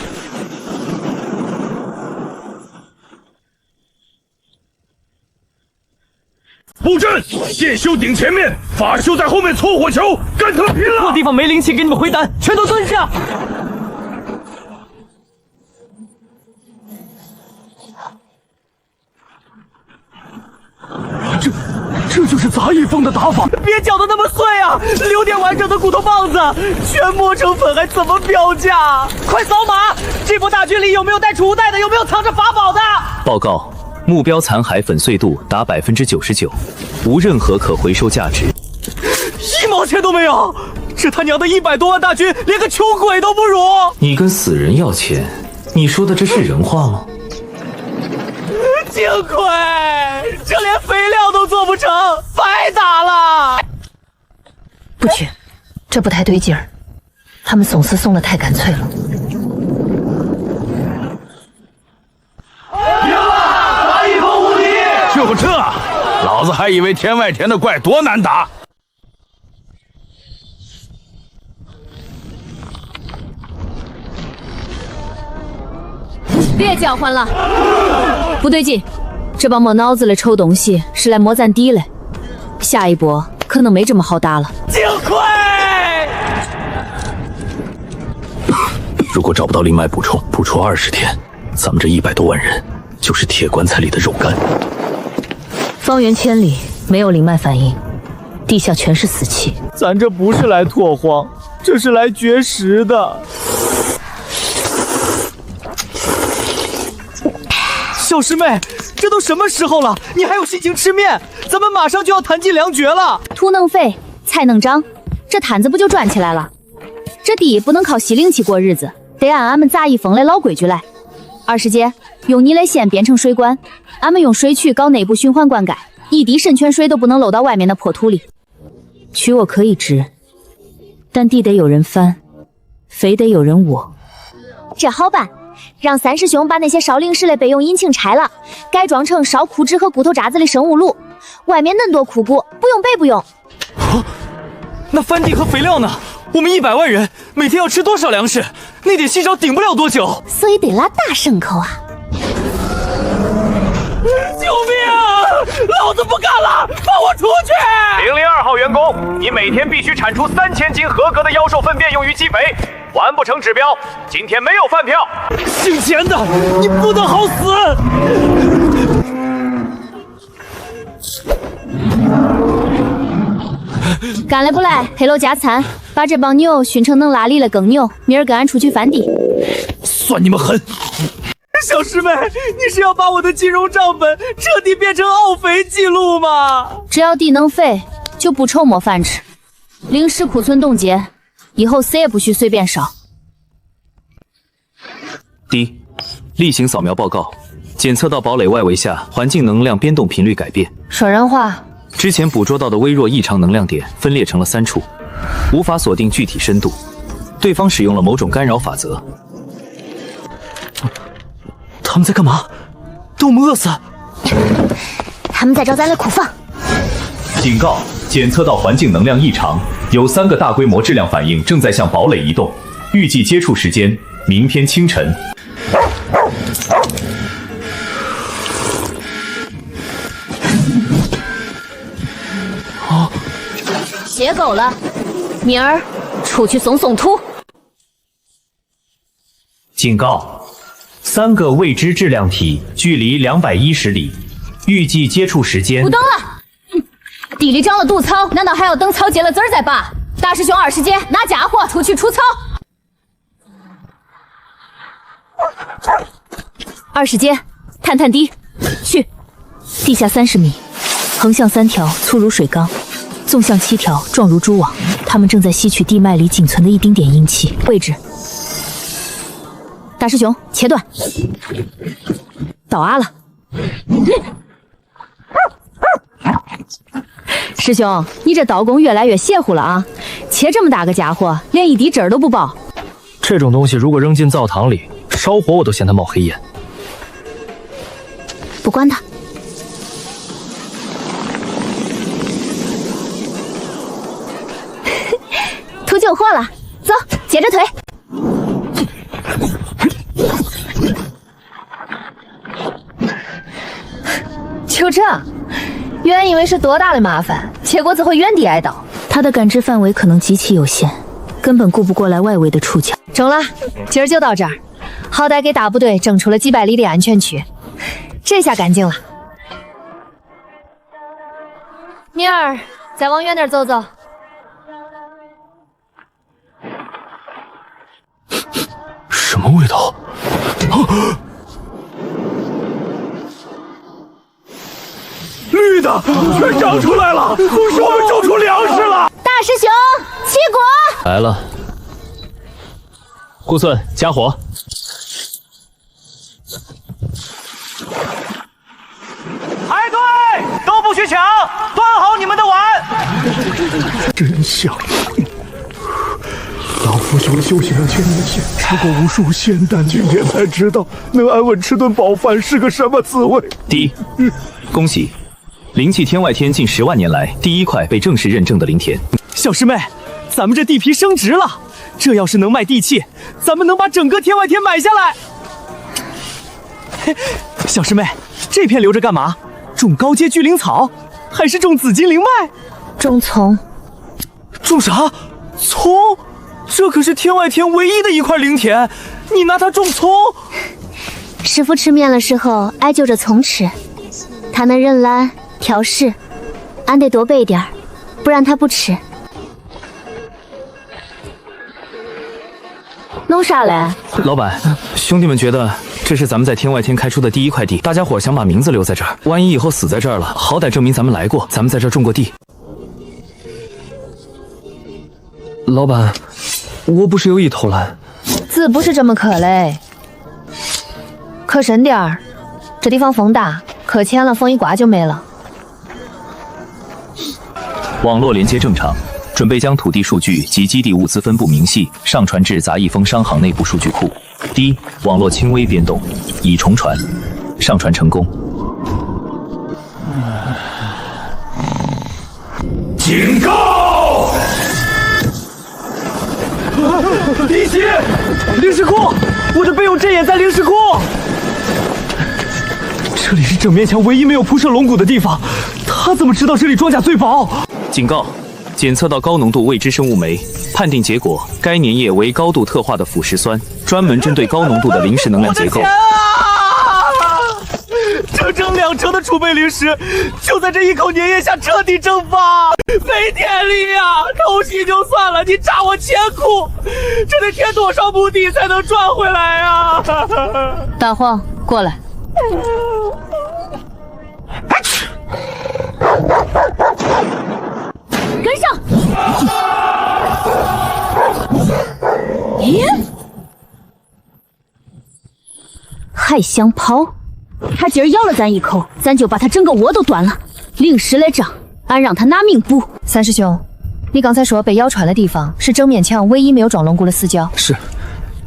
布阵，电修顶前面，法修在后面搓火球，跟他拼了！破地方没灵气，给你们回弹，全都蹲下！这就是杂役风的打法。别搅得那么碎啊！留点完整的骨头棒子，全磨成粉还怎么标价？快扫码！这波大军里有没有带储物袋的？有没有藏着法宝的？报告，目标残骸粉碎度达99%，无任何可回收价值，1毛钱都没有！这他娘的100多万大军，连个穷鬼都不如！你跟死人要钱，你说的这是人话吗？幸亏这连肥料都做不成，白打了！不去，这不太对劲儿。他们送死送的太干脆了。赢了，打一口无敌！就这，老子还以为天外天的怪多难打。别叫唤了，不对劲，这帮没脑子的臭东西是来磨咱地嘞，下一波可能没这么好打了。幸亏！如果找不到灵脉补充，不出20天，咱们这100多万人就是铁棺材里的肉干。方圆千里没有灵脉反应，地下全是死气。咱这不是来拓荒，这是来绝食的。小师妹，这都什么时候了，你还有心情吃面？咱们马上就要弹尽粮绝了。土能肥，菜能长，这摊子不就转起来了？这地不能靠吸灵气过日子，得按俺们杂役风的老规矩来。20节，用泥垒线编成水管，俺们用水渠搞内部循环灌溉，一滴渗泉水都不能漏到外面的破土里。渠我可以治，但地得有人翻，肥得有人窝。这好办。让三师兄把那些烧灵石的备用引擎拆了，改装成烧枯脂和骨头渣子的生物炉，外面恁多枯骨，不用白不用。那翻地和肥料呢？我们100万人，每天要吃多少粮食？那点稀少顶不了多久，所以得拉大牲口啊！救命！老子不干了，放我出去！ 002号员工，你每天必须产出3000斤合格的妖兽粪便用于积肥。完不成指标，今天没有饭票。姓钱的，你不能好死！赶来不来，黑楼加餐，把这帮牛训成能拉犁的耕牛，明儿跟俺出去翻地。算你们狠！小师妹，你是要把我的金融账本彻底变成奥肥记录吗？只要地能肥，就不愁没饭吃。零食库存冻结，以后谁也不许随便烧。第一，例行扫描报告，检测到堡垒外围下环境能量变动频率改变。说人话。之前捕捉到的微弱异常能量点分裂成了3处，无法锁定具体深度。对方使用了某种干扰法则。他们在干嘛？等我们饿死？他们在找咱的库房。警告！检测到环境能量异常，有3个大规模质量反应正在向堡垒移动，预计接触时间明天清晨。写够了，明儿出去松松土。警告：3个未知质量体距离210里，预计接触时间。不等了，地里长了毒草，难道还要等草结了籽儿再拔？大师兄，二师姐，拿家伙出去除草。二师姐，探探地，去，地下30米，横向3条粗如水缸，纵向7条状如蛛网，他们正在吸取地脉里仅存的一丁点阴气。位置，大师兄，切断，到啊了。师兄，你这刀工越来越邪乎了啊！切这么大个家伙，连一滴汁儿都不爆。这种东西如果扔进灶堂里，烧火我都嫌它冒黑烟。不管它。图救火了，走，接着推。就这，原以为是多大的麻烦，结果只会原地挨刀。他的感知范围可能极其有限，根本顾不过来外围的触墙。中了，今儿就到这儿，好歹给大部队争出了几百里的安全区，这下干净了。明儿再往远点走走。什么味道？绿的，全长出来了！是我们种出粮食了！大师兄，起锅！来了，护送加火。排队，都不许抢，端好你们的碗。真香！老夫兄修行了千年前，吃过无数仙丹，今天才知道能安稳吃顿饱饭是个什么滋味。第一，恭喜！灵气天外天近10万年来第1块被正式认证的灵田。小师妹，咱们这地皮升值了，这要是能卖地契，咱们能把整个天外天买下来。小师妹，这片留着干嘛？种高阶巨灵草，还是种紫金灵脉？种葱。种啥？葱？这可是天外天唯一的一块灵田，你拿它种葱？师傅吃面的时候爱就着葱吃，它能认蓝调试，俺得多备点儿，不然他不吃。弄啥嘞？老板，兄弟们觉得这是咱们在天外天开出的第1块地，大家伙想把名字留在这儿，万一以后死在这儿了，好歹证明咱们来过，咱们在这儿种过地。老板，我不是有意偷懒，字不是这么刻嘞，刻深点儿，这地方风大，刻浅了风一刮就没了。网络连接正常，准备将土地数据及基地物资分布明细上传至杂役风商行内部数据库。第一，网络轻微变动，已重传，上传成功。警告！李琦，灵石窟，我的备用阵眼在灵石窟。这里是整面墙唯一没有铺设龙骨的地方，他怎么知道这里装甲最薄？警告！检测到高浓度未知生物酶，判定结果，该粘液为高度特化的腐蚀酸，专门针对高浓度的灵石能量结构。整整2成的储备灵石，就在这一口粘液下彻底蒸发，没天理呀！偷袭就算了，你炸我钱库，这得填多少墓地才能赚回来呀？大荒，过来。跟上！咦？害香袍，他今儿咬了咱一口，咱就把他整个窝都端了。灵石来涨，俺让他拿命补。三师兄，你刚才说被咬穿的地方是正面墙唯一没有装龙骨的死角。是，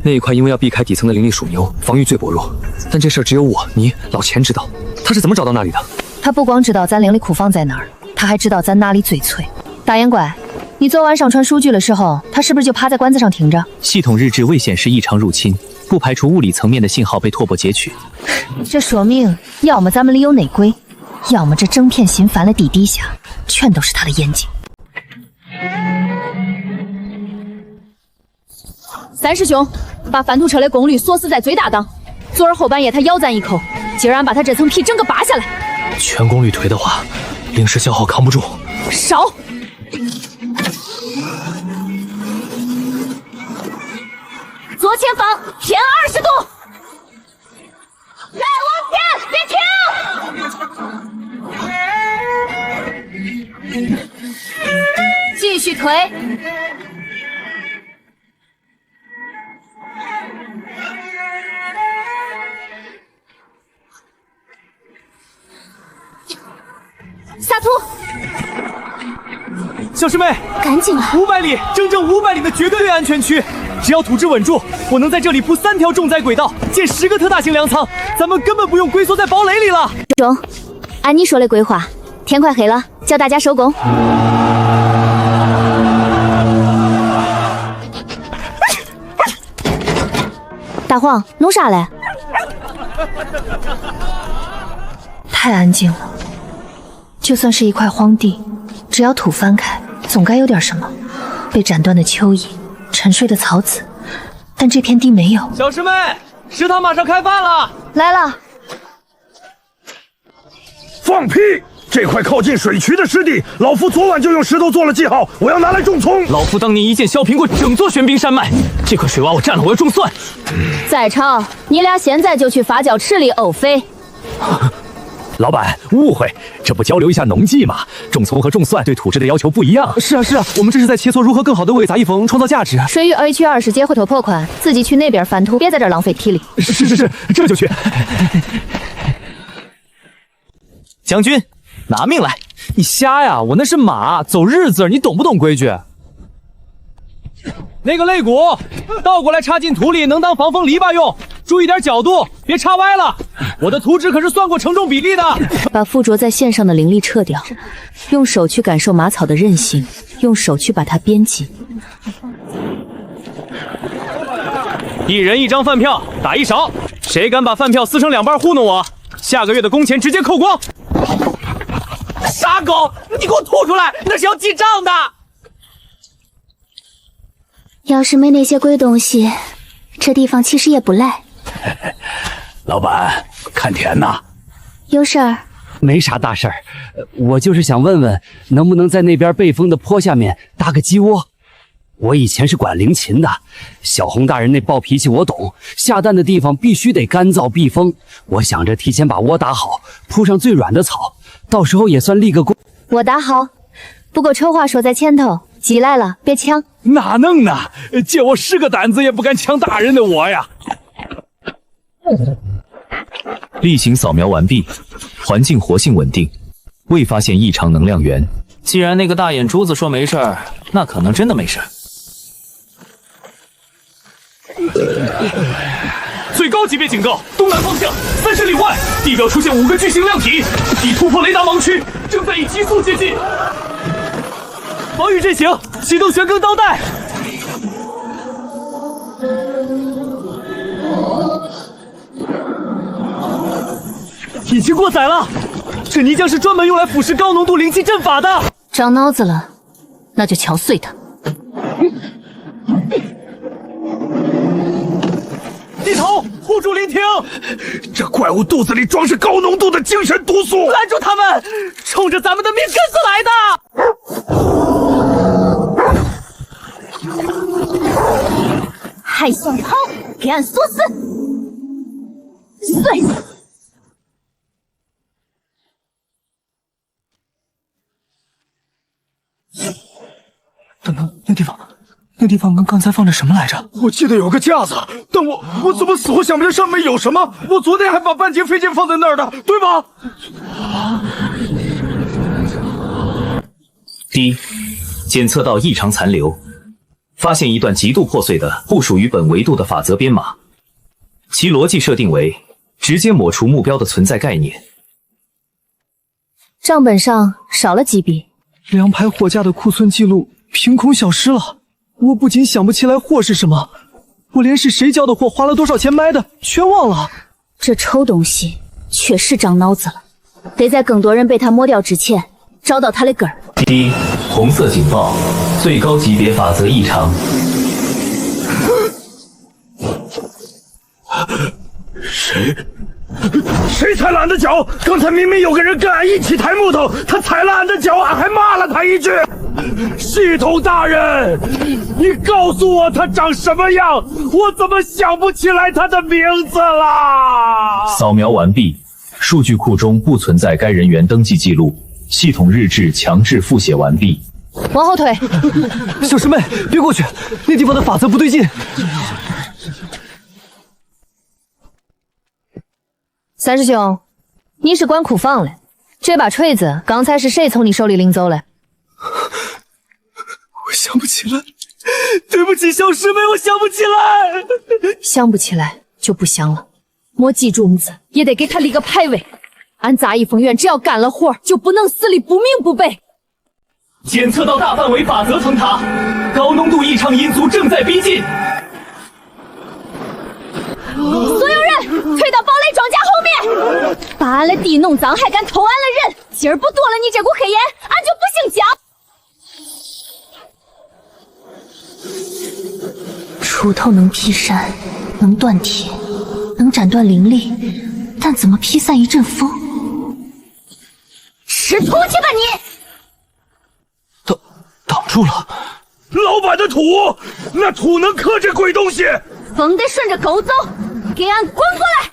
那一块因为要避开底层的灵力属牛，防御最薄弱。但这事儿只有我、你、老钱知道。他是怎么找到那里的？他不光知道咱灵力库房在哪儿，他还知道咱哪里最脆。大眼怪，你昨晚上传数据的时候，他是不是就趴在管子上听着？系统日志未显示异常入侵，不排除物理层面的信号被拓扑截取。这说明，要么咱们里有内鬼，要么这整片心烦的地底下全都是他的眼睛。三师兄，把反土车的功率锁死在最大档。昨儿后半夜他咬咱一口，今儿俺把他这层皮整个扒下来。全功率推的话，灵石消耗扛不住。少。左前方偏20度，再往前，别停，继续推。下图，小师妹，赶紧来！500里，整整500里的绝对安全区，只要土质稳住，我能在这里铺3条重载轨道，建10个特大型粮仓，咱们根本不用龟缩在堡垒里了。中，按你说的规划，天快黑了，叫大家收工。大黄，弄啥嘞？太安静了。就算是一块荒地，只要土翻开，总该有点什么。被斩断的蚯蚓，沉睡的草籽，但这片地没有。小师妹，食堂马上开饭了，来了。放屁！这块靠近水渠的湿地，老夫昨晚就用石头做了记号，我要拿来种葱。老夫当年一剑削平过整座玄冰山脉，这块水洼我占了，我要种蒜。在朝，你俩现在就去发酵池里沤肥。老板，误会，这不交流一下农技吗？种葱和种蒜对土质的要求不一样。是啊，我们这是在切磋如何更好的为杂役缝创造价值。水域 H20节回头破款，自己去那边翻土，别在这儿浪费体力。是，这就去。将军，拿命来！你瞎呀？我那是马，走日子，你懂不懂规矩？那个肋骨倒过来插进土里，能当防风篱笆用，注意点角度，别插歪了。我的图纸可是算过承重比例的。把附着在线上的灵力撤掉，用手去感受马草的韧性，用手去把它编辑。一人1张饭票，打1勺，谁敢把饭票撕成2半糊弄我，下个月的工钱直接扣光。傻狗，你给我吐出来，那是要记账的。要是没那些鬼东西，这地方其实也不赖。老板，看田呐？有事儿？没啥大事儿，我就是想问问，能不能在那边背风的坡下面搭个鸡窝？我以前是管灵禽的，小红大人那暴脾气我懂，下蛋的地方必须得干燥避风。我想着提前把窝打好，铺上最软的草，到时候也算立个功。我打好，不过丑话说在前头，鸡来了别抢。哪能呢？借我10个胆子也不敢抢大人的我呀！例行扫描完毕，环境活性稳定，未发现异常能量源。既然那个大眼珠子说没事儿，那可能真的没事。最高级别警告：东南方向30里外，地表出现5个巨型量体，已突破雷达盲区，正在以急速接近。防御阵型，启动玄庚刀带。已经过载了，这泥浆是专门用来腐蚀高浓度灵气阵法的。长脑子了，那就敲碎它。低头，护住灵庭！这怪物肚子里装是高浓度的精神毒素，拦住他们！冲着咱们的命根子来的！还想跑？给俺锁死！碎！等等，那地方刚才放着什么来着？我记得有个架子，但我怎么死活想不起来上面有什么？我昨天还把半截飞剑放在那儿的，对吧？第一，检测到异常残留，发现一段极度破碎的不属于本维度的法则编码，其逻辑设定为直接抹除目标的存在概念。账本上少了几笔2排货架的库存记录凭空消失了。我不仅想不起来货是什么，我连是谁交的货，花了多少钱买的，全忘了。这臭东西确实长脑子了，得在更多人被他抹掉之前，找到他的根儿。第一，红色警报，最高级别法则异常。谁踩了俺的脚？刚才明明有个人跟俺一起抬木头，他踩了俺的脚，俺还骂了他一句。系统大人，你告诉我他长什么样？我怎么想不起来他的名字啦？扫描完毕，数据库中不存在该人员登记记录，系统日志强制复写完毕。往后退。小师妹，别过去，那地方的法则不对劲。三师兄，你是管库房的，这把锤子刚才是谁从你手里领走了？我想不起来，对不起，小师妹，我想不起来。想不起来就不想了，莫记住子也得给他立个牌位。俺杂役风院只要干了活，就不能死里不明不白。检测到大范围法则层塔，高浓度异常因素正在逼近。所有人退到堡垒庄稼后面，把俺的地弄脏还敢偷俺的人，今儿不剁了你这股黑烟，俺就不姓蒋。锄头能劈山，能断铁，能斩断灵力，但怎么劈散一阵风？吃土去吧你！挡住了。老板的土，那土能克这鬼东西。风得顺着沟走，给俺滚过来！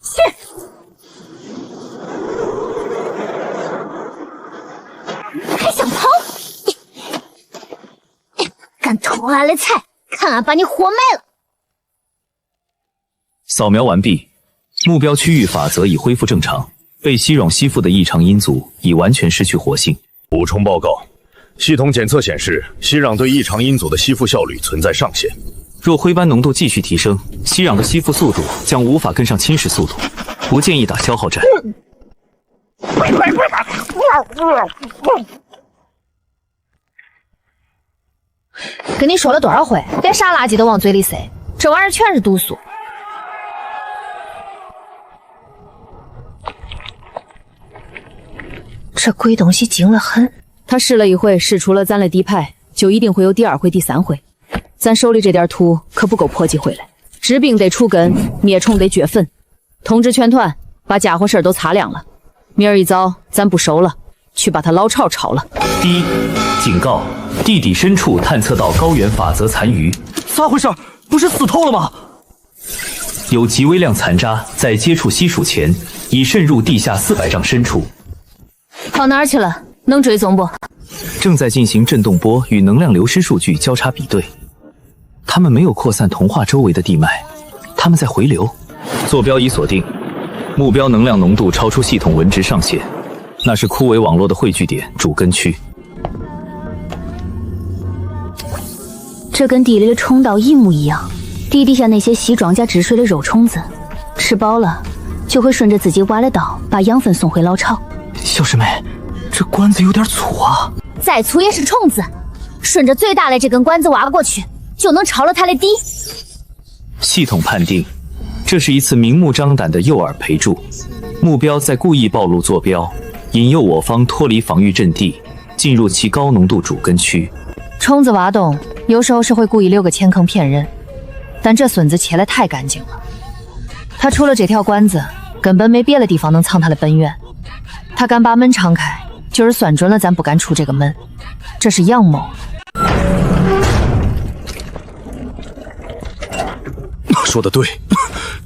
去！还想跑？敢偷俺的菜，看俺把你活埋了！扫描完毕，目标区域法则已恢复正常，被息壤吸附的异常因组已完全失去活性。补充报告，系统检测显示，息壤对异常因组的吸附效率存在上限。若灰斑浓度继续提升，息壤的吸附速度将无法跟上侵蚀速度，不建议打消耗战。跟你说了多少回，别啥垃圾都往嘴里塞，这玩意儿全是毒素。这鬼东西精得很，他试了一回，试出了咱的底牌，就一定会有第二回、第三回。咱手里这点土可不够破几回来，治病得除根，灭虫得掘坟。通知全团把家伙事儿都擦亮了，明儿一早咱不收了，去把他老巢抄了。第一，警告：地底深处探测到高原法则残余。咋回事？不是死透了吗？有极微量残渣在接触西蜀前已渗入地下400丈深处。跑哪儿去了？能追踪不？正在进行震动波与能量流失数据交叉比对。他们没有扩散童话周围的地脉，他们在回流。坐标已锁定，目标能量浓度超出系统文值上限，那是枯萎网络的汇聚点主根区。这跟地里的虫道一模一样，地底下那些吸庄稼治水的肉虫子，吃饱了就会顺着自己挖的道把养分送回老巢。小师妹，这管子有点粗啊。再粗也是虫子，顺着最大的这根管子挖过去，就能抄了它的底。系统判定，这是一次明目张胆的诱饵培筑，目标在故意暴露坐标，引诱我方脱离防御阵地，进入其高浓度主根区。冲子挖洞，有时候是会故意留个前坑骗人，但这孙子切得太干净了。他除了这条关子，根本没别的地方能藏他的本源。他敢把门敞开，就是算准了咱不敢出这个门，这是阳谋。说得对，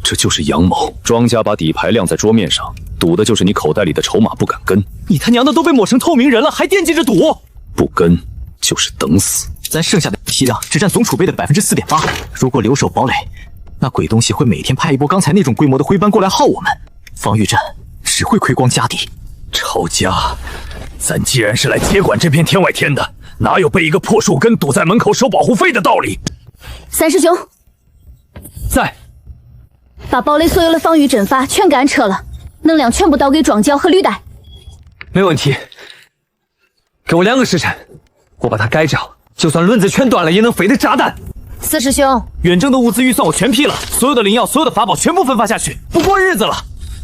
这就是阳谋。庄家把底牌亮在桌面上，赌的就是你口袋里的筹码不敢跟。你他娘的都被抹成透明人了，还惦记着赌？不跟就是等死。咱剩下的批量只占总储备的4.8%。如果留守堡垒，那鬼东西会每天派一波刚才那种规模的徽班过来耗我们，防御战只会亏光家底。抄家，咱既然是来接管这片天外天的，哪有被一个破树根堵在门口收保护费的道理？三师兄，在。把堡垒所有的防御阵法全干撤了，能量全部倒给庄教和履带。没问题，给我2个时辰，我把它盖着，就算轮子全断了也能飞的炸弹。四师兄，远征的物资预算我全批了，所有的灵药、所有的法宝全部分发下去，不过日子了。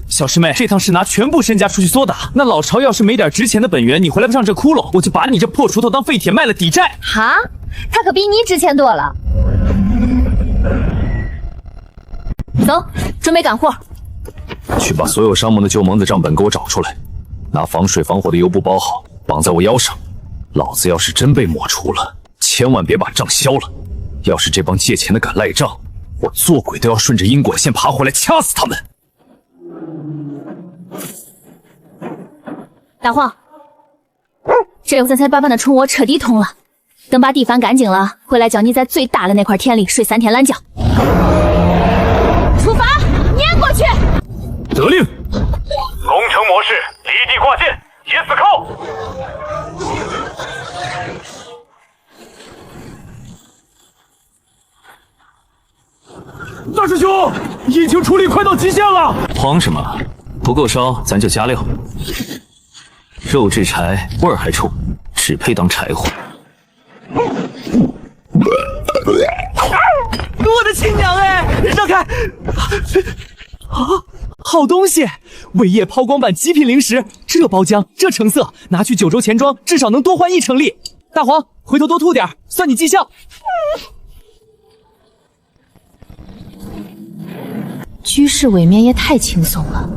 小师妹，这趟是拿全部身家出去作的，那老巢要是没点值钱的本源，你回来不上这窟窿，我就把你这破锄头当废铁卖了抵债。哈，他可比你值钱多了。走，准备干活。去把所有伤盟的旧蒙子账本给我找出来，拿防水防火的油布包好，绑在我腰上。老子要是真被抹除了，千万别把账消了。要是这帮借钱的敢赖账，我做鬼都要顺着因果线爬回来掐死他们。大黄，这回咱才把那虫窝彻底通了。等把地翻干净了，回来叫你在最大的那块田里睡3天懒觉。出发，撵过去！得令。攻城模式，离地挂箭，野死靠！大师兄，引擎处理快到极限了。慌什么？不够烧咱就加料。肉制柴，味儿还冲，只配当柴火。我的亲娘哎！让开！啊，好东西！伟业抛光版极品零食，这包浆，这成色，拿去9州钱庄，至少能多换1成力。大黄，回头多吐点，算你绩效。居士未免也太轻松了，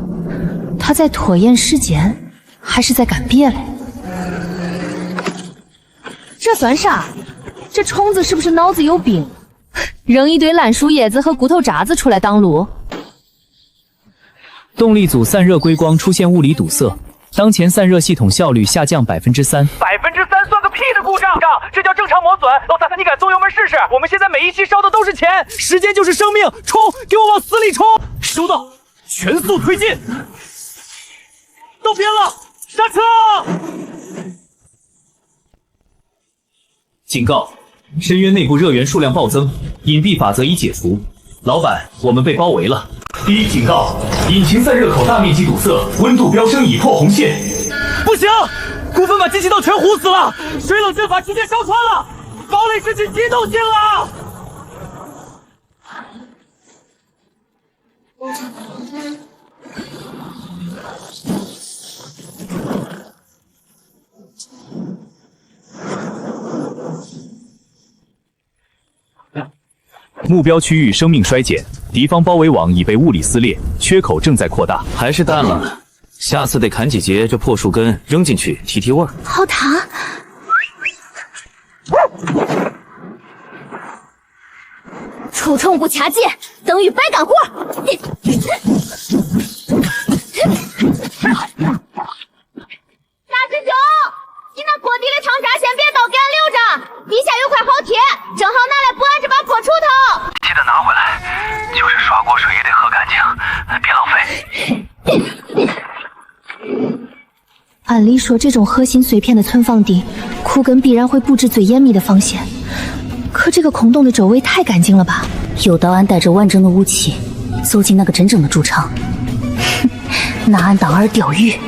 他在拖延时间，还是在干别嘞？这算啥？这虫子是不是脑子有病？扔一堆烂树叶子和骨头渣子出来挡路。动力组散热归光出现物理堵塞，当前散热系统效率下降3%。3%算个屁的故障，这叫正常磨损。老大哥，你敢松油门试试？我们现在每一期烧的都是钱，时间就是生命，冲！给我往死里冲！收到，全速推进。到边了，刹车！警告！深渊内部热源数量暴增，隐蔽法则已解除。老板，我们被包围了。第一警告：引擎散热口大面积堵塞，温度飙升已破红线。不行，股份把机器道全糊死了，水冷阵法直接烧穿了，堡垒失去机动性了。目标区域生命衰减，敌方包围网已被物理撕裂，缺口正在扩大。还是淡了，下次得砍几节这破树根扔进去提提味儿。好疼！除虫不掐剑，等于白干活。大师兄，你那坡底的长沙先别倒，给俺留着。底下有块好铁，正好拿来补俺这把破锄头。记得拿回来，就是刷锅水也得喝干净，别浪费。按理说，这种核心碎片的存放地，枯根必然会布置最严密的防线。可这个空洞的周围太干净了吧？有道俺带着完整的武器走进那个真正的主场，拿俺当饵钓鱼。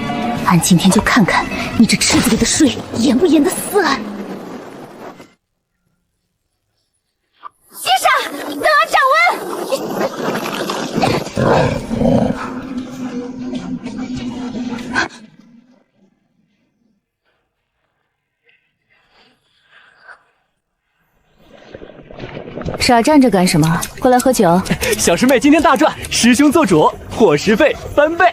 俺今天就看看你这池子里的水淹不淹得死俺！接上，等俺站稳！傻站着干什么？过来喝酒。小师妹今天大赚，师兄做主，伙食费翻倍。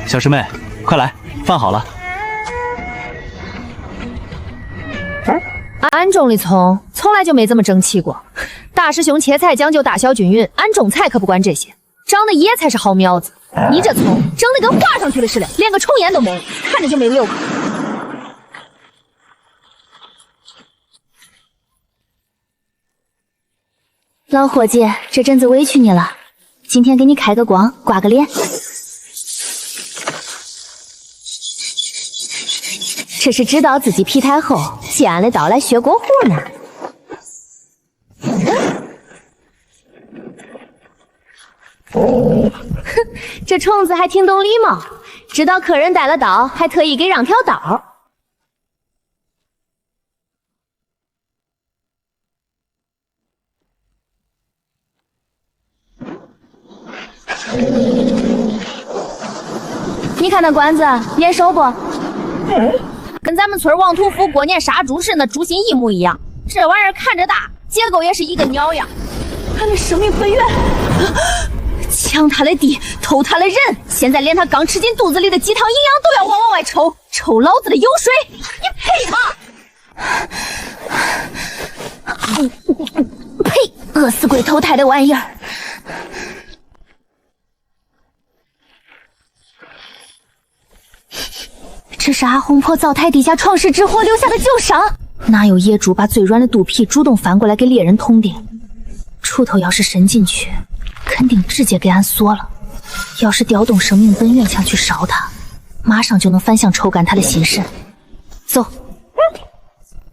小师妹，快来，饭好了。俺钟立聪从来就没这么争气过。大师兄切菜讲究大小均匀，俺种菜可不管这些，长得野才是好苗子。你这葱整得跟画上去了似的，连个虫眼都没，看着就没溜口。老伙计，这阵子委屈你了，今天给你开个光，刮个脸。这是知道自己皮太厚，借俺的刀来学过户呢。哼，这虫子还挺懂礼貌，知道客人带了刀，还特意给让条道。你看那馆子眼熟不？跟咱们村王屠夫过年杀猪时那猪心一模一样。这玩意儿看着大，结构也是一个鸟样。他的生命本源，抢他的地，偷他的人，现在连他刚吃进肚子里的鸡汤营养都要往外抽，抽老子的油水，你配吗？呸！饿死鬼投胎的玩意儿！这是阿红婆灶台底下创世之火留下的旧伤，哪有野猪把最软的肚皮主动翻过来给猎人捅的？锄头要是伸进去，肯定直接给俺锁了。要是调动生命本源想去烧它，马上就能反向抽干他的心神。走，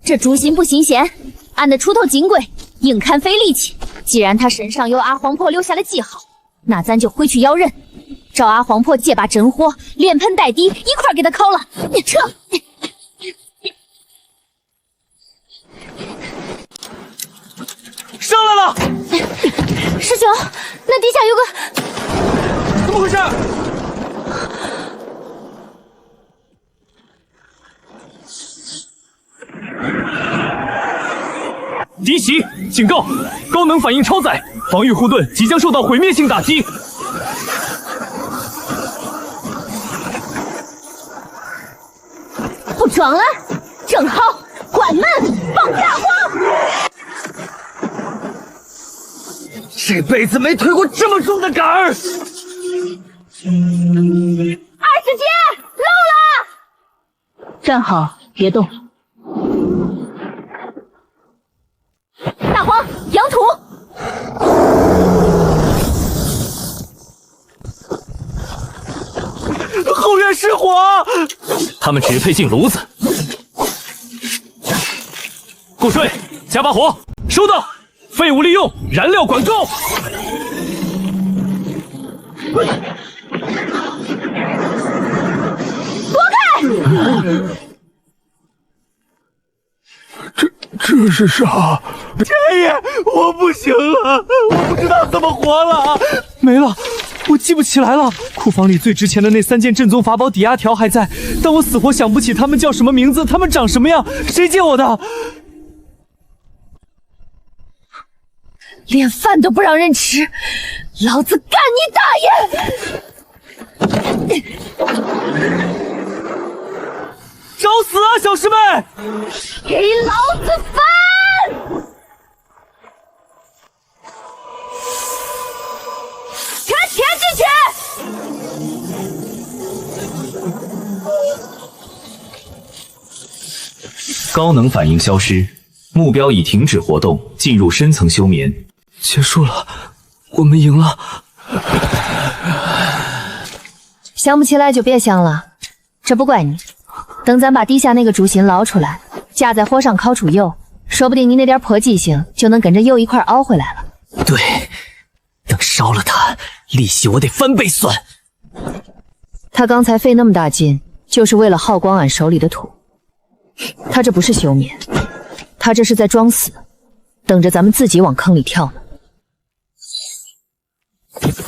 这猪心不新鲜，俺的锄头金贵，硬砍费力气。既然他身上有阿黄婆留下的记号，那咱就回去要人。找阿黄婆借把真火，连盆带底一块给他烤了。你撤！上来了！师兄，那底下有个……怎么回事？敌袭！警告！高能反应超载，防御护盾即将受到毁灭性打击。不装了，正好，关门，放大火！这辈子没推过这么重的杆儿。二师姐，漏了！站好，别动。大黄，扬土！后院失火，他们只配进炉子。顾顺，加把火，收到。废物利用，燃料管够。躲开！这是啥？天爷，我不行了，我不知道怎么活了。没了，我记不起来了。库房里最值钱的那3件正宗法宝抵押条还在，但我死活想不起他们叫什么名字，他们长什么样，谁借我的？连饭都不让人吃，老子干你大爷！找死啊，小师妹！给老子翻！全填进去！高能反应消失，目标已停止活动，进入深层休眠。结束了，我们赢了。想不起来就别想了，这不怪你。等咱把底下那个猪心捞出来，架在火上烤出油，说不定你那点破记性就能跟着油一块熬回来了。对，等烧了它，利息我得翻倍算。他刚才费那么大劲，就是为了耗光俺手里的土。他这不是休眠，他这是在装死，等着咱们自己往坑里跳呢。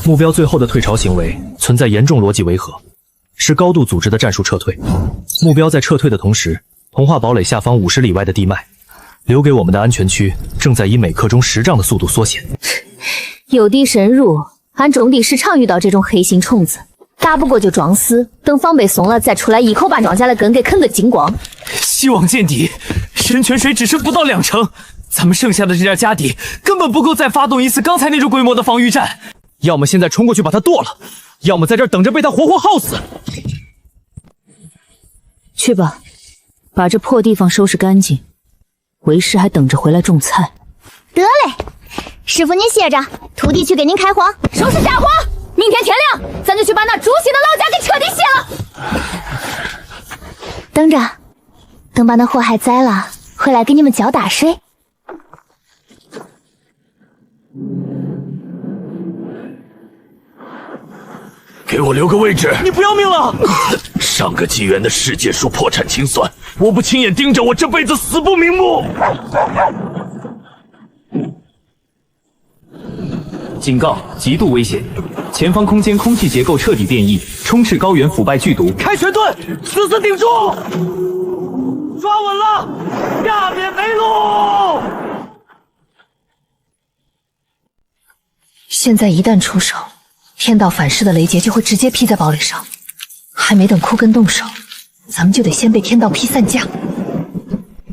目标最后的退潮行为存在严重逻辑违和，是高度组织的战术撤退。目标在撤退的同时，童话堡垒下方50里外的地脉留给我们的安全区正在以每刻钟10丈的速度缩减。有地深入，俺种地时常遇到这种黑心虫子，打不过就装死，等防备松了再出来一口把庄稼的根给啃个精光。希望见底，神泉水只剩不到2成，咱们剩下的这点家底根本不够再发动一次刚才那种规模的防御战。要么现在冲过去把他剁了，要么在这儿等着被他活活耗死。去吧，把这破地方收拾干净。为师还等着回来种菜。得嘞，师傅您歇着，徒弟去给您开荒，收拾家伙。明天天亮，咱就去把那诛心的老家给彻底卸了。等着，等把那祸害栽了，回来给你们浇大水。给我留个位置！你不要命了！上个纪元的世界树破产清算，我不亲眼盯着，我这辈子死不瞑目。警告：极度危险！前方空间空气结构彻底变异，充斥高原腐败剧毒。开全盾，死死顶住！抓稳了，下面没路！现在一旦出手，天道反噬的雷劫就会直接劈在堡垒上。还没等枯根动手，咱们就得先被天道劈散架。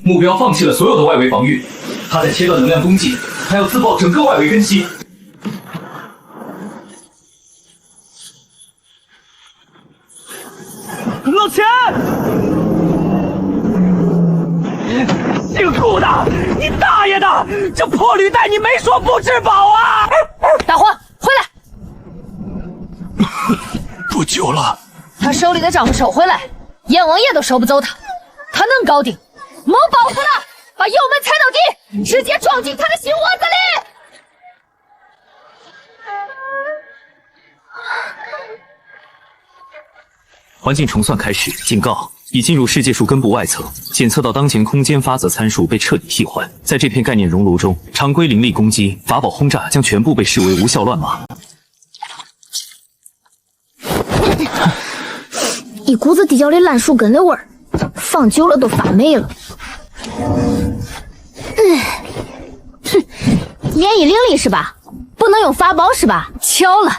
目标放弃了所有的外围防御，他在切断能量攻击，还要自爆整个外围根基。老钱！姓顾的，你大爷的！这破履带你没说不治饱啊！大黄，回来！不救了。他手里的账收回来，阎王爷都收不走他，他能搞定。没报复了，把油门踩到底，直接撞进他的心窝子里。环境重算开始，警告：已进入世界树根部外层，检测到当前空间法则参数被彻底替换。在这片概念熔炉中，常规灵力攻击、法宝轰炸将全部被视为无效乱码。一股子地窖里烂树根的味儿，放久了都发霉了。免疫灵力是吧？不能用法宝是吧？巧了，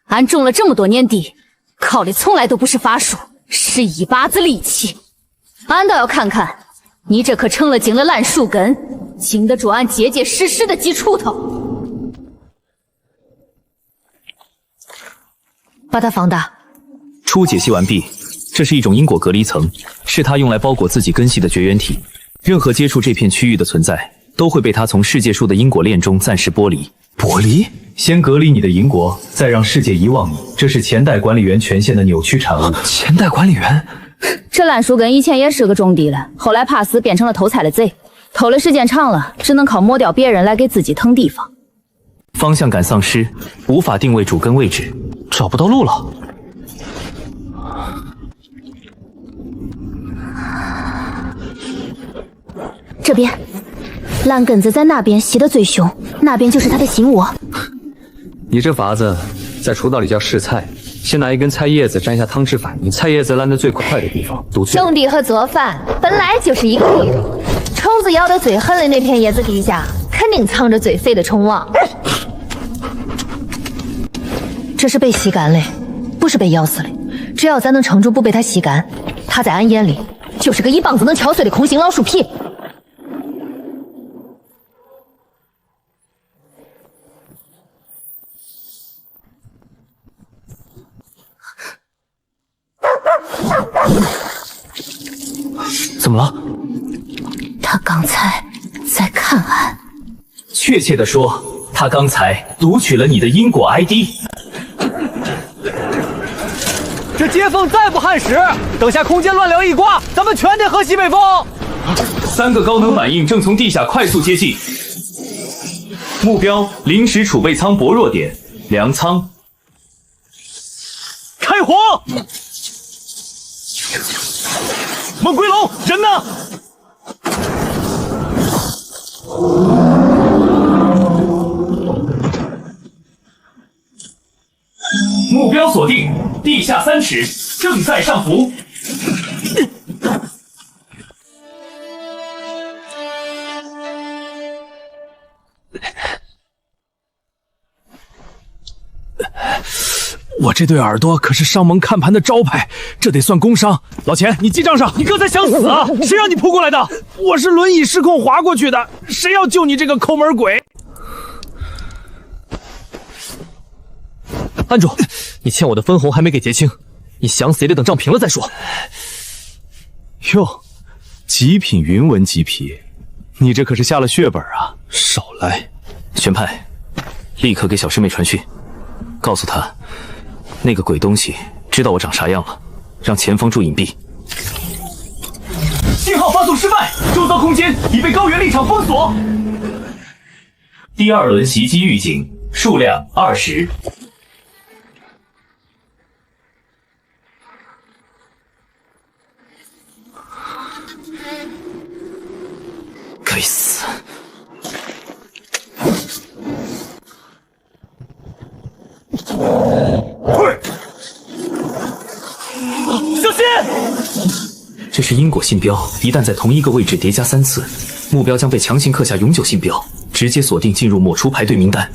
俺种了这么多年地，靠的从来都不是法术，是一把子力气。俺倒要看看你这颗成了精的烂树根，经得住俺结结实实的几锄头。把它放大。初解析完毕。这是一种因果隔离层，是它用来包裹自己根系的绝缘体。任何接触这片区域的存在，都会被它从世界树的因果链中暂时剥离。剥离？先隔离你的因果，再让世界遗忘你。这是前代管理员权限的扭曲产物。前代管理员？这烂树根以前也是个种地的，后来怕死变成了偷菜的贼。偷了时间长了，只能靠抹掉别人来给自己腾地方。方向感丧失，无法定位主根位置，找不到路了。这边，烂根子在那边吸得最凶，那边就是他的心窝。你这法子在厨道里叫试菜，先拿一根菜叶子沾一下汤汁反应，菜叶子烂得最快的地方毒去。种地和做饭本来就是一个系统，虫子咬得最狠的那片叶子底下，肯定藏着最肥的虫王。这是被吸干的，不是被咬死的。只要咱能撑住不被它吸干，它在俺眼里就是个一棒子能敲碎的空心老树皮。怎么了？他刚才在看俺。确切的说，他刚才读取了你的因果 ID。这接缝再不焊实，等下空间乱流一刮，咱们全得喝西北风。3个高能反应正从地下快速接近，目标临时储备仓薄弱点粮仓。开火！猛龟龙，人呢？目标锁定，地下3尺，正在上浮。我这对耳朵可是上盟看盘的招牌，这得算工伤。老钱，你记账上。你刚才想死啊？谁让你扑过来的？我是轮椅失控滑过去的，谁要救你这个抠门鬼？安住！你欠我的分红还没给结清，你想死也得等账平了再说。哟，极品云纹鸡皮，你这可是下了血本啊！少来！玄派，立刻给小师妹传讯，告诉她，那个鬼东西知道我长啥样了，让前方注隐蔽。信号发送失败，周遭空间已被高原立场封锁。第2轮袭击预警，数量20。该死！小心！这是因果信标，一旦在同一个位置叠加3次，目标将被强行刻下永久信标，直接锁定进入抹除排队名单。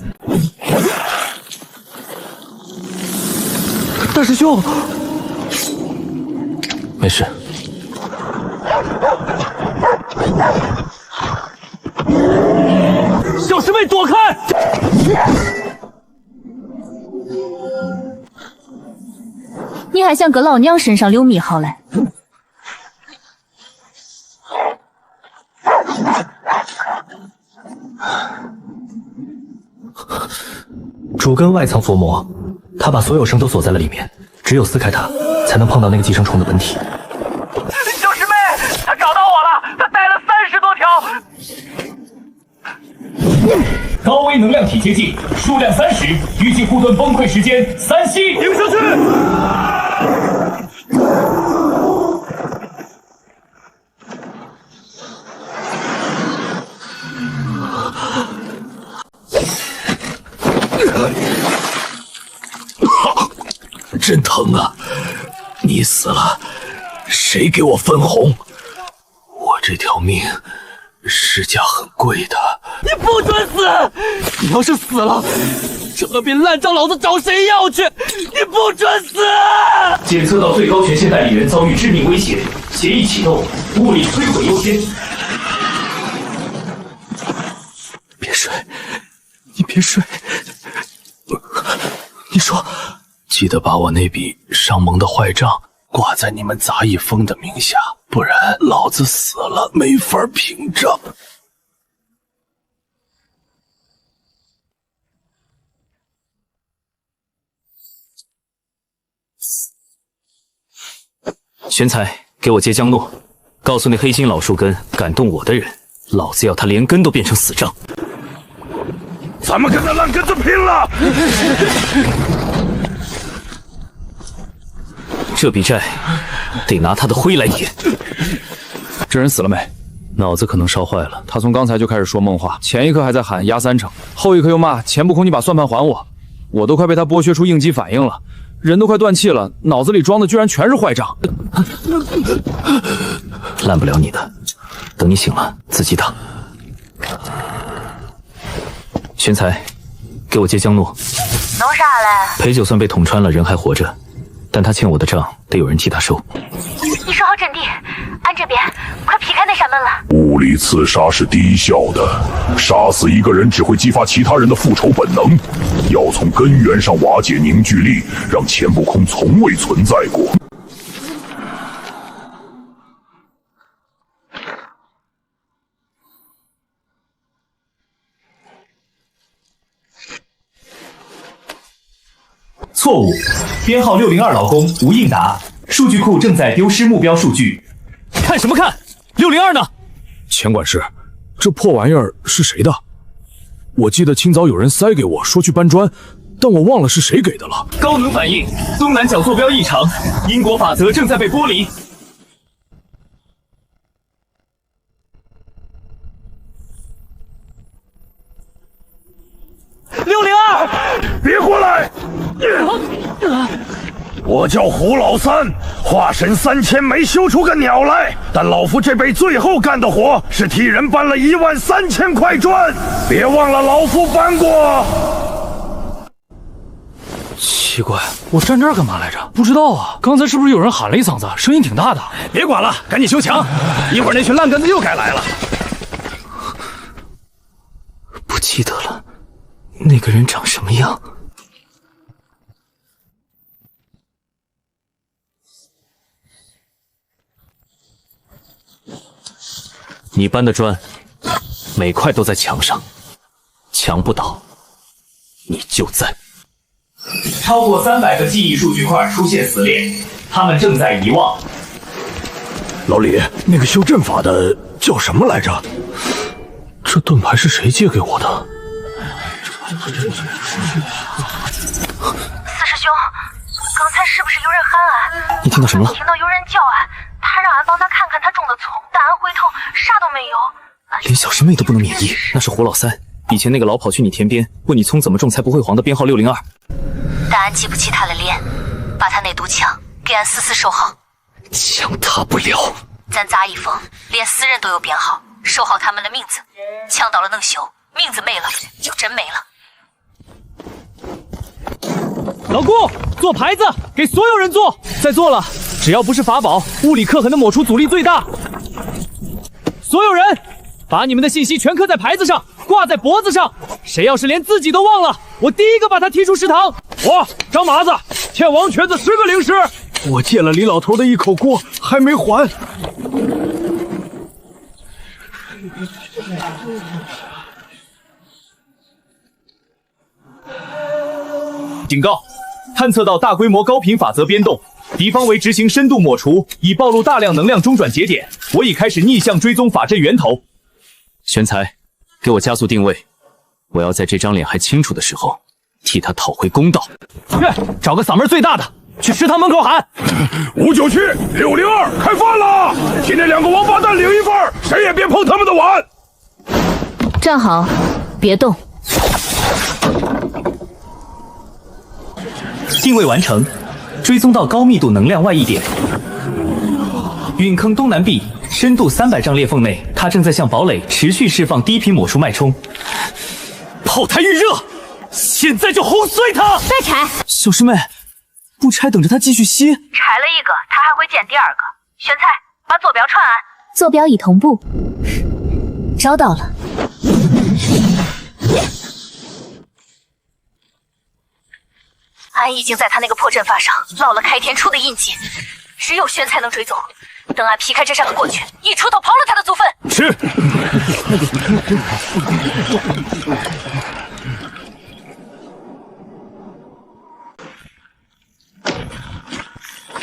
大师兄，没事。小师妹躲开！你还想搁老娘身上溜猕猴嘞？主根外藏佛魔，他把所有生都锁在了里面，只有撕开它，才能碰到那个寄生虫的本体。小师妹，他找到我了，他带了30多条。高危能量体接近，数量30，预计护盾崩溃时间3息。顶上去！真疼啊！你死了，谁给我分红？我这条命市价很贵的。你不准死！你要是死了，这笔烂账老子找谁要去？你不准死！检测到最高权限代理人遭遇致命威胁，协议启动，物理摧毁优先。别睡，你别睡。你说，记得把我那笔上盟的坏账挂在你们杂役峰的名下，不然老子死了没法平账。玄才，给我接江诺，告诉那黑心老树根，敢动我的人，老子要他连根都变成死障。咱们跟那烂根子拼了！这笔债得拿他的灰来抵。这人死了没？脑子可能烧坏了。他从刚才就开始说梦话，前一刻还在喊压3成，后一刻又骂钱不空你把算盘还我，我都快被他剥削出应激反应了，人都快断气了，脑子里装的居然全是坏账。烂不了你的，等你醒了自己打。玄才，给我接江诺。弄啥嘞？裴就算被捅穿了，人还活着，但他欠我的账得有人替他收。你守好阵地，俺这边快劈开那扇门了。物理刺杀是低效的，杀死一个人只会激发其他人的复仇本能，要从根源上瓦解凝聚力，让钱不空从未存在过。错误，编号602老公吴应达，数据库正在丢失目标数据。看什么看？602呢？钱管事，这破玩意儿是谁的？我记得清早有人塞给我说去搬砖，但我忘了是谁给的了。高能反应，东南角坐标异常，因果法则正在被剥离。602，别过来！我叫胡老三，化神3000没修出个鸟来，但老夫这辈最后干的活是替人搬了13000块砖，别忘了老夫搬过。钱。奇怪，我站这儿干嘛来着？不知道啊，刚才是不是有人喊了一嗓子，声音挺大的？别管了，赶紧修墙，一会儿那群烂根子又该来了。不记得了，那个人长什么样？你搬的砖，每块都在墙上，墙不倒，你就在。超过300个记忆数据块出现死裂，他们正在遗忘。老李，那个修阵法的叫什么来着？这盾牌是谁借给我的？四师兄，刚才是不是有人喊俺？你听到什么了？听到有人叫俺，他让俺帮他看看他种的葱，但俺回头啥都没有。连小师妹都不能免疫，那是胡老三。以前那个老跑去你田边问你葱怎么种才不会黄的编号602。但俺记不起他的脸，把他那堵枪给俺死死收好。枪他不了。咱杂一峰连死人都有编号，收好他们的名字。枪到了能修，名字没了就真没了。老顾，做牌子，给所有人做。在做了，只要不是法宝，物理刻痕的抹除阻力最大。所有人，把你们的信息全刻在牌子上，挂在脖子上。谁要是连自己都忘了，我第一个把他踢出食堂。我张麻子欠王瘸子10个零食，我借了李老头的一口锅，还没还。警告：探测到大规模高频法则变动，敌方为执行深度抹除，已暴露大量能量中转节点。我已开始逆向追踪法阵源头。玄才，给我加速定位，我要在这张脸还清楚的时候替他讨回公道。找个嗓门最大的，去食堂门口喊597、602，开饭了！替那2个王八蛋领一份，谁也别碰他们的碗。站好，别动。定位完成，追踪到高密度能量外溢点，陨坑东南壁深度300丈裂缝内，它正在向堡垒持续释放低频抹除脉冲。炮台预热，现在就轰碎它！再拆！小师妹，不拆等着他继续吸。拆了一个，他还会建第2个。玄才，把坐标传俺。坐标已同步，招到了。俺已经在他那个破阵法上烙了开天初的印记，只有玄才能追踪。等俺劈开这扇门过去，一锄头刨了他的祖坟。是。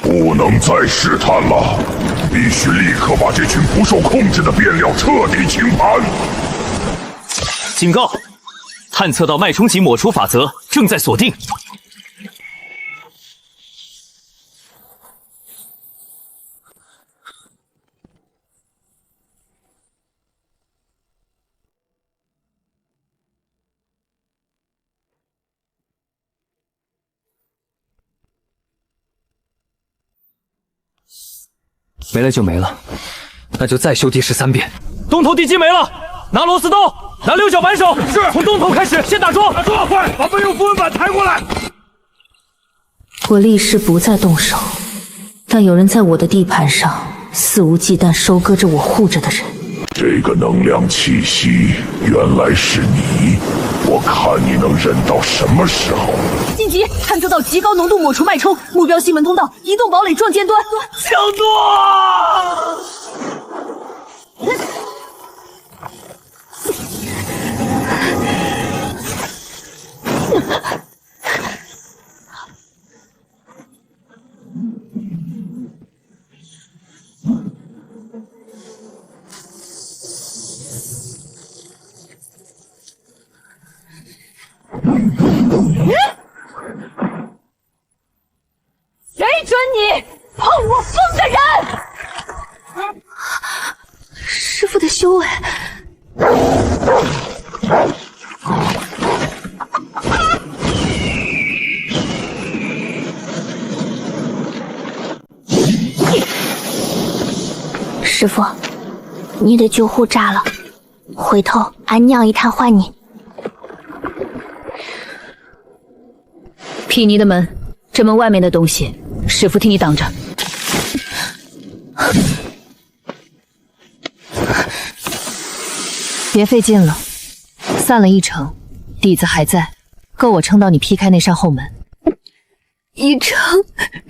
不能再试探了，必须立刻把这群不受控制的变料彻底清盘。警告：探测到脉冲级抹除法则正在锁定。没了就没了，那就再修第13遍。东头地基没了，拿螺丝刀，拿6角扳手，是从东头开始，先打桩。打桩，快把备用符文板抬过来。我立誓不再动手，但有人在我的地盘上肆无忌惮收割着我护着的人。这个能量气息原来是你，我看你能忍到什么时候。紧急探测到极高浓度抹除脉冲，目标西门通道移动堡垒撞尖端。强诺！谁准你碰我风的人？师父的修为。师父，你的救护炸了，回头俺娘一探还你。毗尼的门这门外面的东西，师傅替你挡着。别费劲了，散了一成，底子还在，够我撑到你劈开那扇后门。一成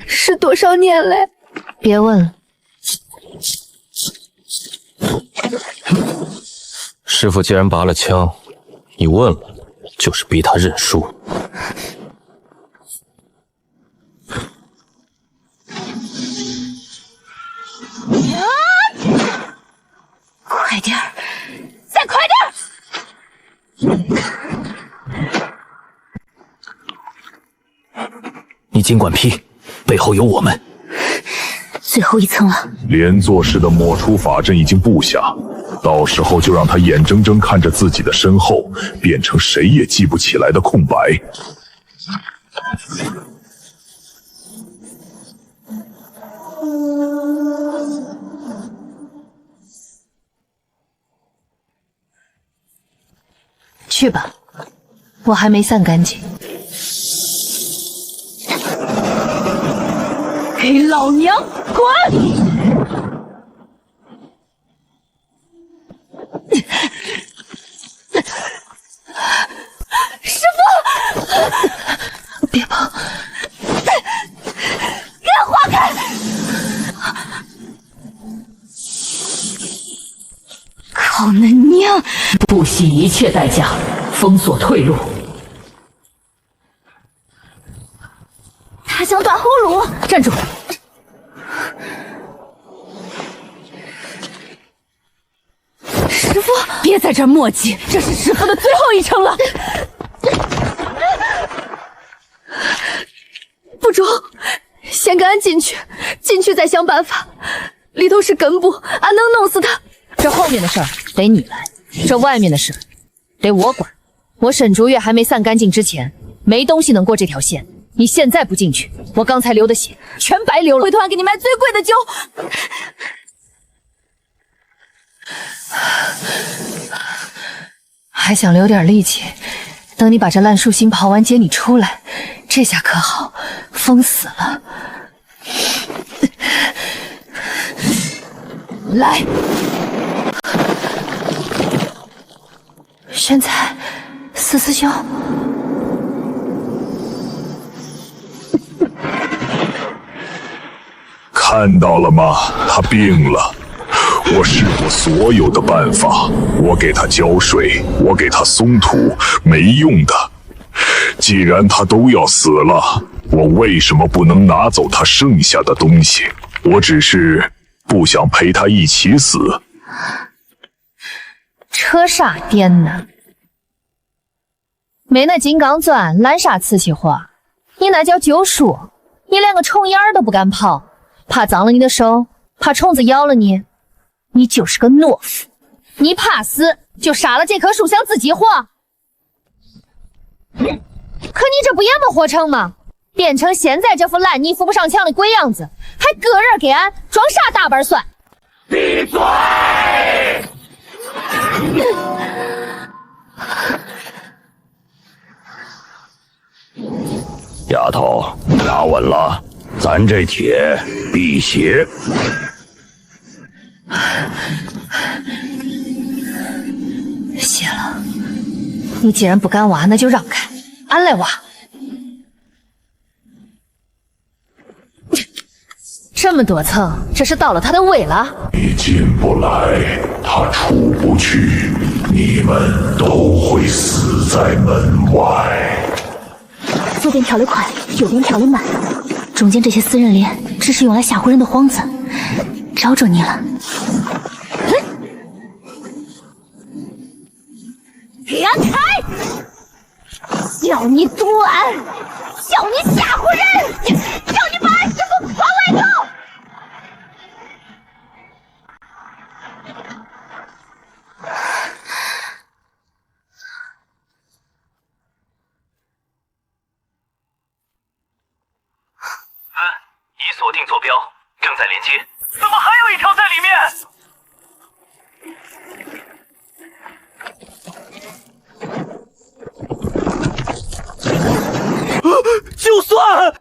是多少年嘞？别问了。师傅既然拔了枪，你问了，就是逼他认输。快点儿，再快点儿！你尽管劈，背后有我们。最后一层了。连坐式的抹除法阵已经布下，到时候就让他眼睁睁看着自己的身后变成谁也记不起来的空白。去吧，我还没散干净。给老娘滚！师傅，别碰！给我花开！靠恁娘！不惜一切代价封锁退路。他想断后路！站住！师傅，别在这儿磨叽，这是师傅的最后一程了。不中，先跟俺进去，进去再想办法。里头是根部，俺能弄死他。这后面的事儿得你来，这外面的事得我管。我沈竹月还没散干净之前，没东西能过这条线。你现在不进去，我刚才流的血全白流了。回头俺给你买最贵的酒。还想留点力气，等你把这烂树心刨完接你出来，这下可好，封死了。来，现在四师兄。看到了吗？他病了。我试过所有的办法，我给他浇水，我给他松土，没用的。既然他都要死了，我为什么不能拿走他剩下的东西？我只是不想陪他一起死。扯啥颠呢？没那金刚钻，懒啥瓷器活？你那叫救赎，你连个虫眼儿都不敢刨。怕脏了你的手，怕虫子咬了你，你就是个懦夫。你怕死，就杀了这棵树，想自己活。可你这不也没活成吗？变成现在这副烂泥扶不上墙的鬼样子，还个人给俺装啥大瓣蒜？闭嘴！丫头，拿稳了，咱这铁辟邪。谢了，你既然不敢挖，那就让开，俺来挖。这么多层，这是到了他的胃了。你进不来，他出不去，你们都会死在门外。左边条的快，右边条的慢，中间这些私人链只是用来吓唬人的幌子，找着你了。给俺开！叫你作案，叫你吓唬人，叫你把俺师傅框外头！已锁定坐标，正在连接。怎么还有一条在里面？就算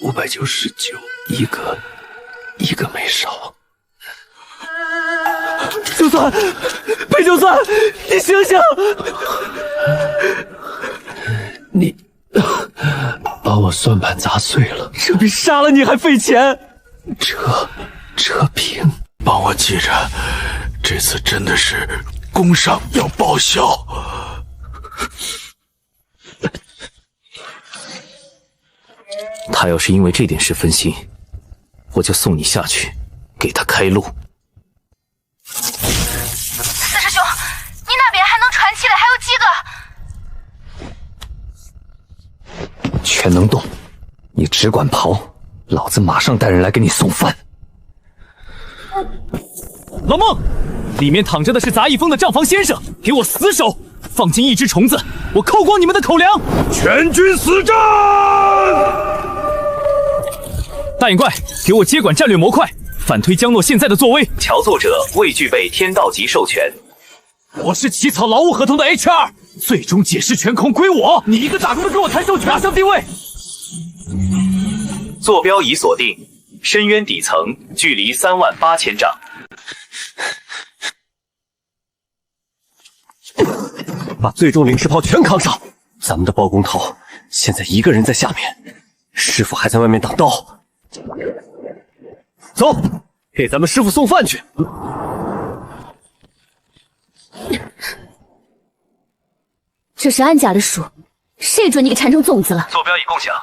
599，一个没少。就算，裴就算，你醒醒！你把我算盘砸碎了，这比杀了你还费钱。扯平，帮我记着，这次真的是工伤要报销。他要是因为这点事分心，我就送你下去，给他开路。四师兄，你那边还能传起来还有几个？全能动，你只管跑，老子马上带人来给你送饭。老孟，里面躺着的是杂役峰的账房先生，给我死守，放进一只虫子，我扣光你们的口粮。全军死战！大眼怪，给我接管战略模块，反推江诺现在的作威。调作者未具备天道级授权。我是起草劳务合同的 HR， 最终解释权控归我。你一个打工的给我谈授权，马上定位。坐标已锁定，深渊底层，距离38000丈。把最重零式炮全扛上。咱们的包工头现在一个人在下面，师傅还在外面挡刀。走，给咱们师傅送饭去。这是安家的书，谁准你给缠成粽子了？坐标已共享，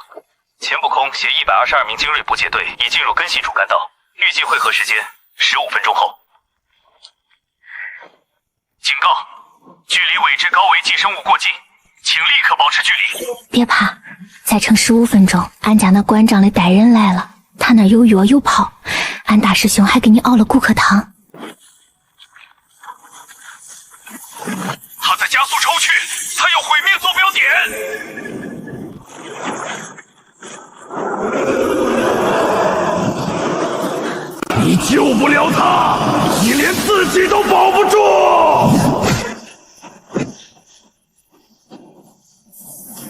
前部空携122名精锐部界队已进入根系主干道，预计会合时间15分钟后。警告，距离尾肢高维寄生物过近，请立刻保持距离。别怕，再撑15分钟，俺家那馆长的带人来了，他那有药有炮，俺大师兄还给你熬了骨科汤。他在加速抽取，他要毁灭坐标点。你救不了他，你连自己都保不住。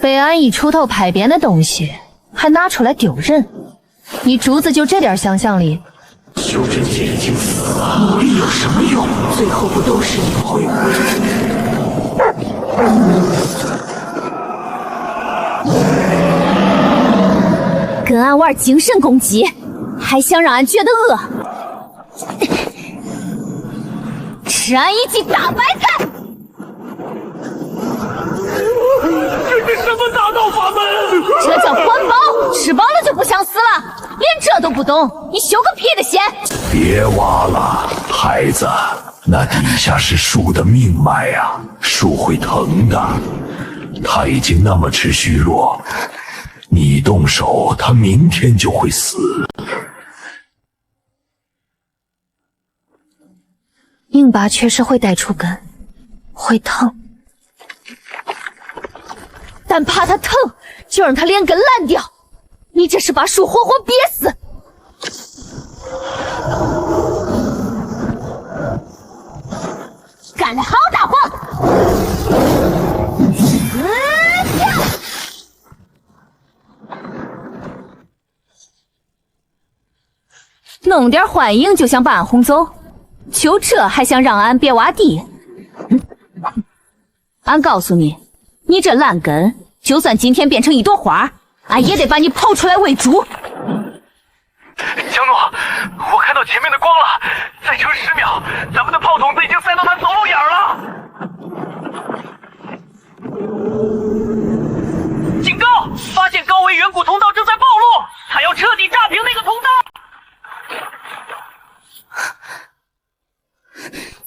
被安逸出头牌匾的东西，还拿出来丢人？你主子就这点想象力？修真界已经死了，努力有什么用？最后不都是你毁我？跟俺玩精神攻击，还想让俺觉得饿？吃俺一记大白菜！这是什么大道法门？这叫环保，吃饱了就不想死了，连这都不懂，你修个屁的仙！别挖了，孩子，那底下是树的命脉啊，树会疼的。他已经那么吃虚弱，你动手，他明天就会死。硬拔确实会带出根，会疼，但怕它疼，就让它连根烂掉。你这是把树活活憋死！干得好，大黄！弄点幻影就想把俺轰走，就这还想让俺别挖地？俺告诉你，你这烂根，就算今天变成一朵花，俺也得把你刨出来喂猪。江诺，我看到前面的光了，再撑10秒，咱们的炮筒子已经塞到他走路眼了。警告！发现高维远古通道正在暴露，他要彻底炸平那个通道。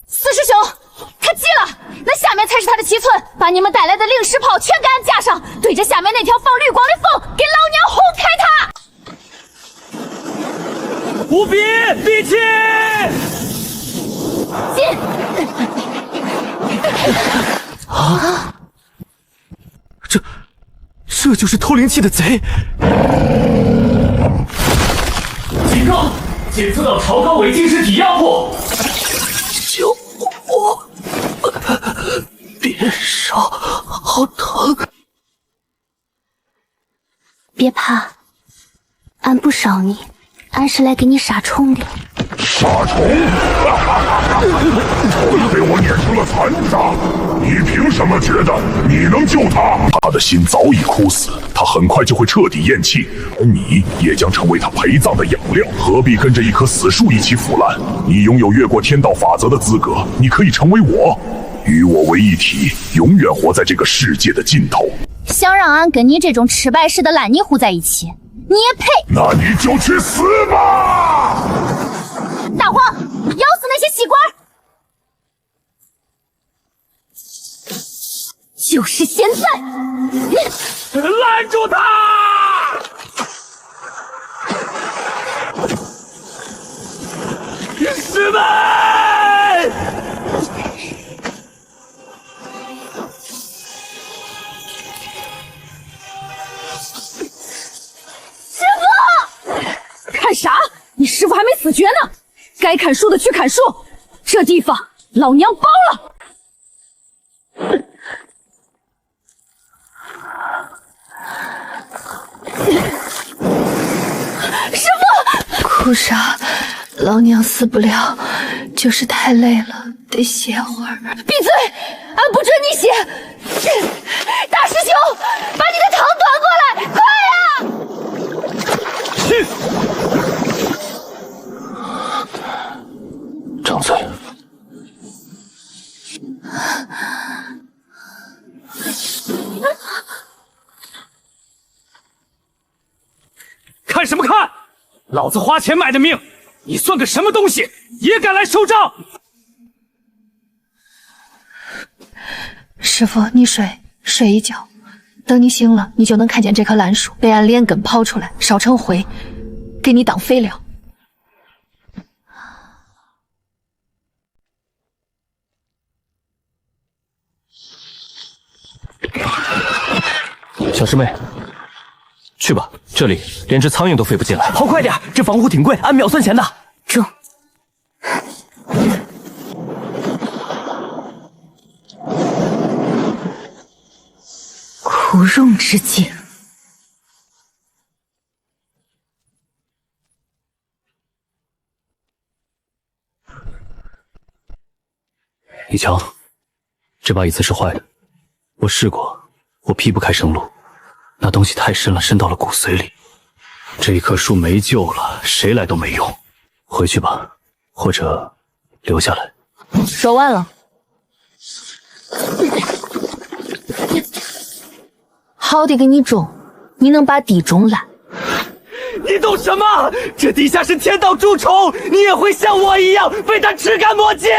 四师兄，他急了，那下面才是他的7寸，把你们带来的零式炮全给俺架上，对着下面那条放绿光的缝，给老娘轰开他！无比闭气！进！啊！这就是偷灵器的贼！警告！检测到超高维晶石体压迫。救我！别烧，好疼！别怕，俺不烧你，俺是来给你杀虫的。杀虫？头被我碾成了残渣，你凭什么觉得你能救他？他的心早已枯死，他很快就会彻底咽气，而你也将成为他陪葬的养料。何必跟着一棵死树一起腐烂？你拥有越过天道法则的资格，你可以成为我，与我为一体，永远活在这个世界的尽头。想让俺跟你这种吃白食的烂泥糊在一起，你也配？那你就去死吧！大黄，咬死那些西瓜！就是现在！拦住他！师妹！师傅！看啥？你师傅还没死绝呢！该砍树的去砍树，这地方老娘包了！师傅，哭啥？老娘死不了，就是太累了，得歇会儿。闭嘴！俺不准你歇！大师兄，把你的汤端过来，快呀！张嘴！看什么看？老子花钱买的命，你算个什么东西？也敢来收账？师傅，你睡一觉，等你醒了，你就能看见这棵烂树被俺连根刨出来，烧成灰，给你当肥料。小师妹，去吧，这里连只苍蝇都飞不进来。跑快点，这防护挺贵，按秒算钱的。中。苦肉之境。李强，这把椅子是坏的，我试过，我劈不开生路，那东西太深了，深到了骨髓里。这一棵树没救了，谁来都没用。回去吧，或者留下来。手腕了。好的给你种，你能把地种烂？你懂什么？这底下是天道蛀虫，你也会像我一样被它吃干抹净。